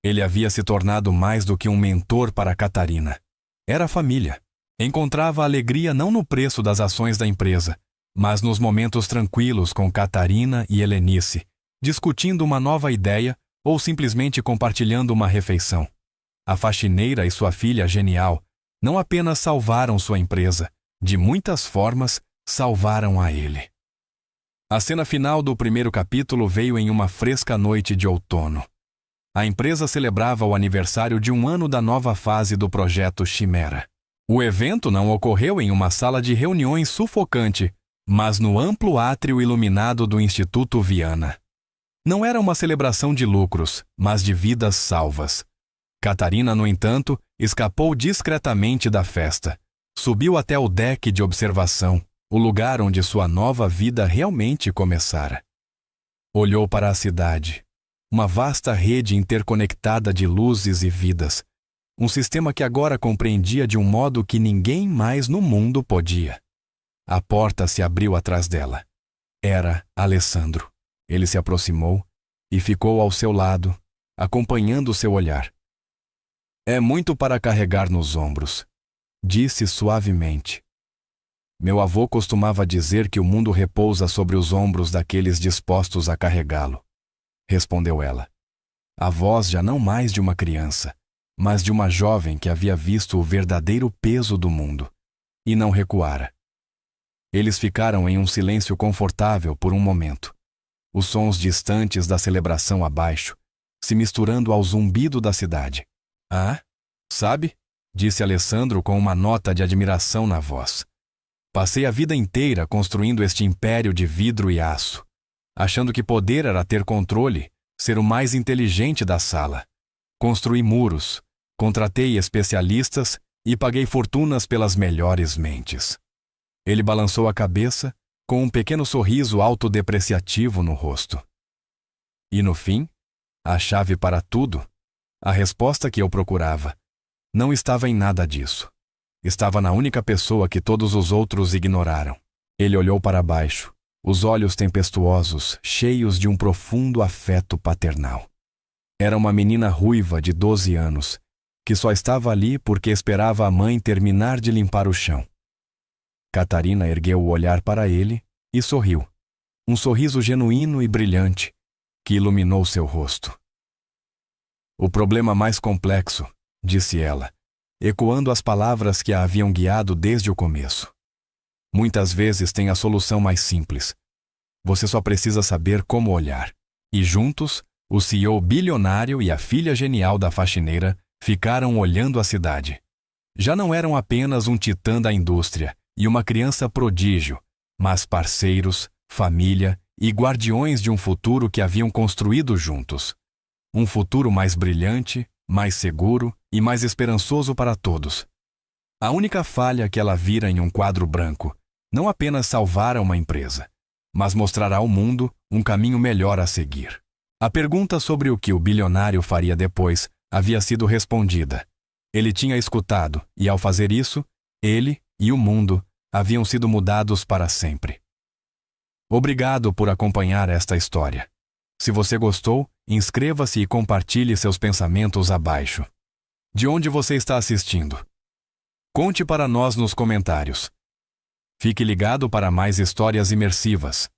Ele havia se tornado mais do que um mentor para Catarina. Era família. Encontrava alegria não no preço das ações da empresa, mas nos momentos tranquilos com Catarina e Helenice, discutindo uma nova ideia ou simplesmente compartilhando uma refeição. A faxineira e sua filha genial não apenas salvaram sua empresa, de muitas formas, salvaram a ele. A cena final do primeiro capítulo veio em uma fresca noite de outono. A empresa celebrava o aniversário de 1 ano da nova fase do projeto Chimera. O evento não ocorreu em uma sala de reuniões sufocante, mas no amplo átrio iluminado do Instituto Viana. Não era uma celebração de lucros, mas de vidas salvas. Catarina, no entanto, escapou discretamente da festa. Subiu até o deck de observação, o lugar onde sua nova vida realmente começara. Olhou para a cidade. Uma vasta rede interconectada de luzes e vidas. Um sistema que agora compreendia de um modo que ninguém mais no mundo podia. A porta se abriu atrás dela. Era Alessandro. Ele se aproximou e ficou ao seu lado, acompanhando seu olhar. "É muito para carregar nos ombros", disse suavemente. "Meu avô costumava dizer que o mundo repousa sobre os ombros daqueles dispostos a carregá-lo", respondeu ela. A voz já não mais de uma criança, mas de uma jovem que havia visto o verdadeiro peso do mundo, e não recuara. Eles ficaram em um silêncio confortável por um momento, os sons distantes da celebração abaixo, se misturando ao zumbido da cidade. "Ah, sabe?", disse Alessandro com uma nota de admiração na voz. "Passei a vida inteira construindo este império de vidro e aço, achando que poder era ter controle, ser o mais inteligente da sala. Construí muros, contratei especialistas e paguei fortunas pelas melhores mentes." Ele balançou a cabeça, com um pequeno sorriso autodepreciativo no rosto. "E no fim, a chave para tudo, a resposta que eu procurava, não estava em nada disso. Estava na única pessoa que todos os outros ignoraram." Ele olhou para baixo, os olhos tempestuosos, cheios de um profundo afeto paternal. Era uma menina ruiva de 12 anos, que só estava ali porque esperava a mãe terminar de limpar o chão. Catarina ergueu o olhar para ele e sorriu. Um sorriso genuíno e brilhante, que iluminou seu rosto. "O problema mais complexo", disse ela, ecoando as palavras que a haviam guiado desde o começo. "Muitas vezes tem a solução mais simples. Você só precisa saber como olhar, e juntos O CEO bilionário e a filha genial da faxineira ficaram olhando a cidade. Já não eram apenas um titã da indústria e uma criança prodígio, mas parceiros, família e guardiões de um futuro que haviam construído juntos. Um futuro mais brilhante, mais seguro e mais esperançoso para todos. A única falha que ela vira em um quadro branco não apenas salvara uma empresa, mas mostrará ao mundo um caminho melhor a seguir. A pergunta sobre o que o bilionário faria depois havia sido respondida. Ele tinha escutado e, ao fazer isso, ele e o mundo haviam sido mudados para sempre. Obrigado por acompanhar esta história. Se você gostou, inscreva-se e compartilhe seus pensamentos abaixo. De onde você está assistindo? Conte para nós nos comentários. Fique ligado para mais histórias imersivas.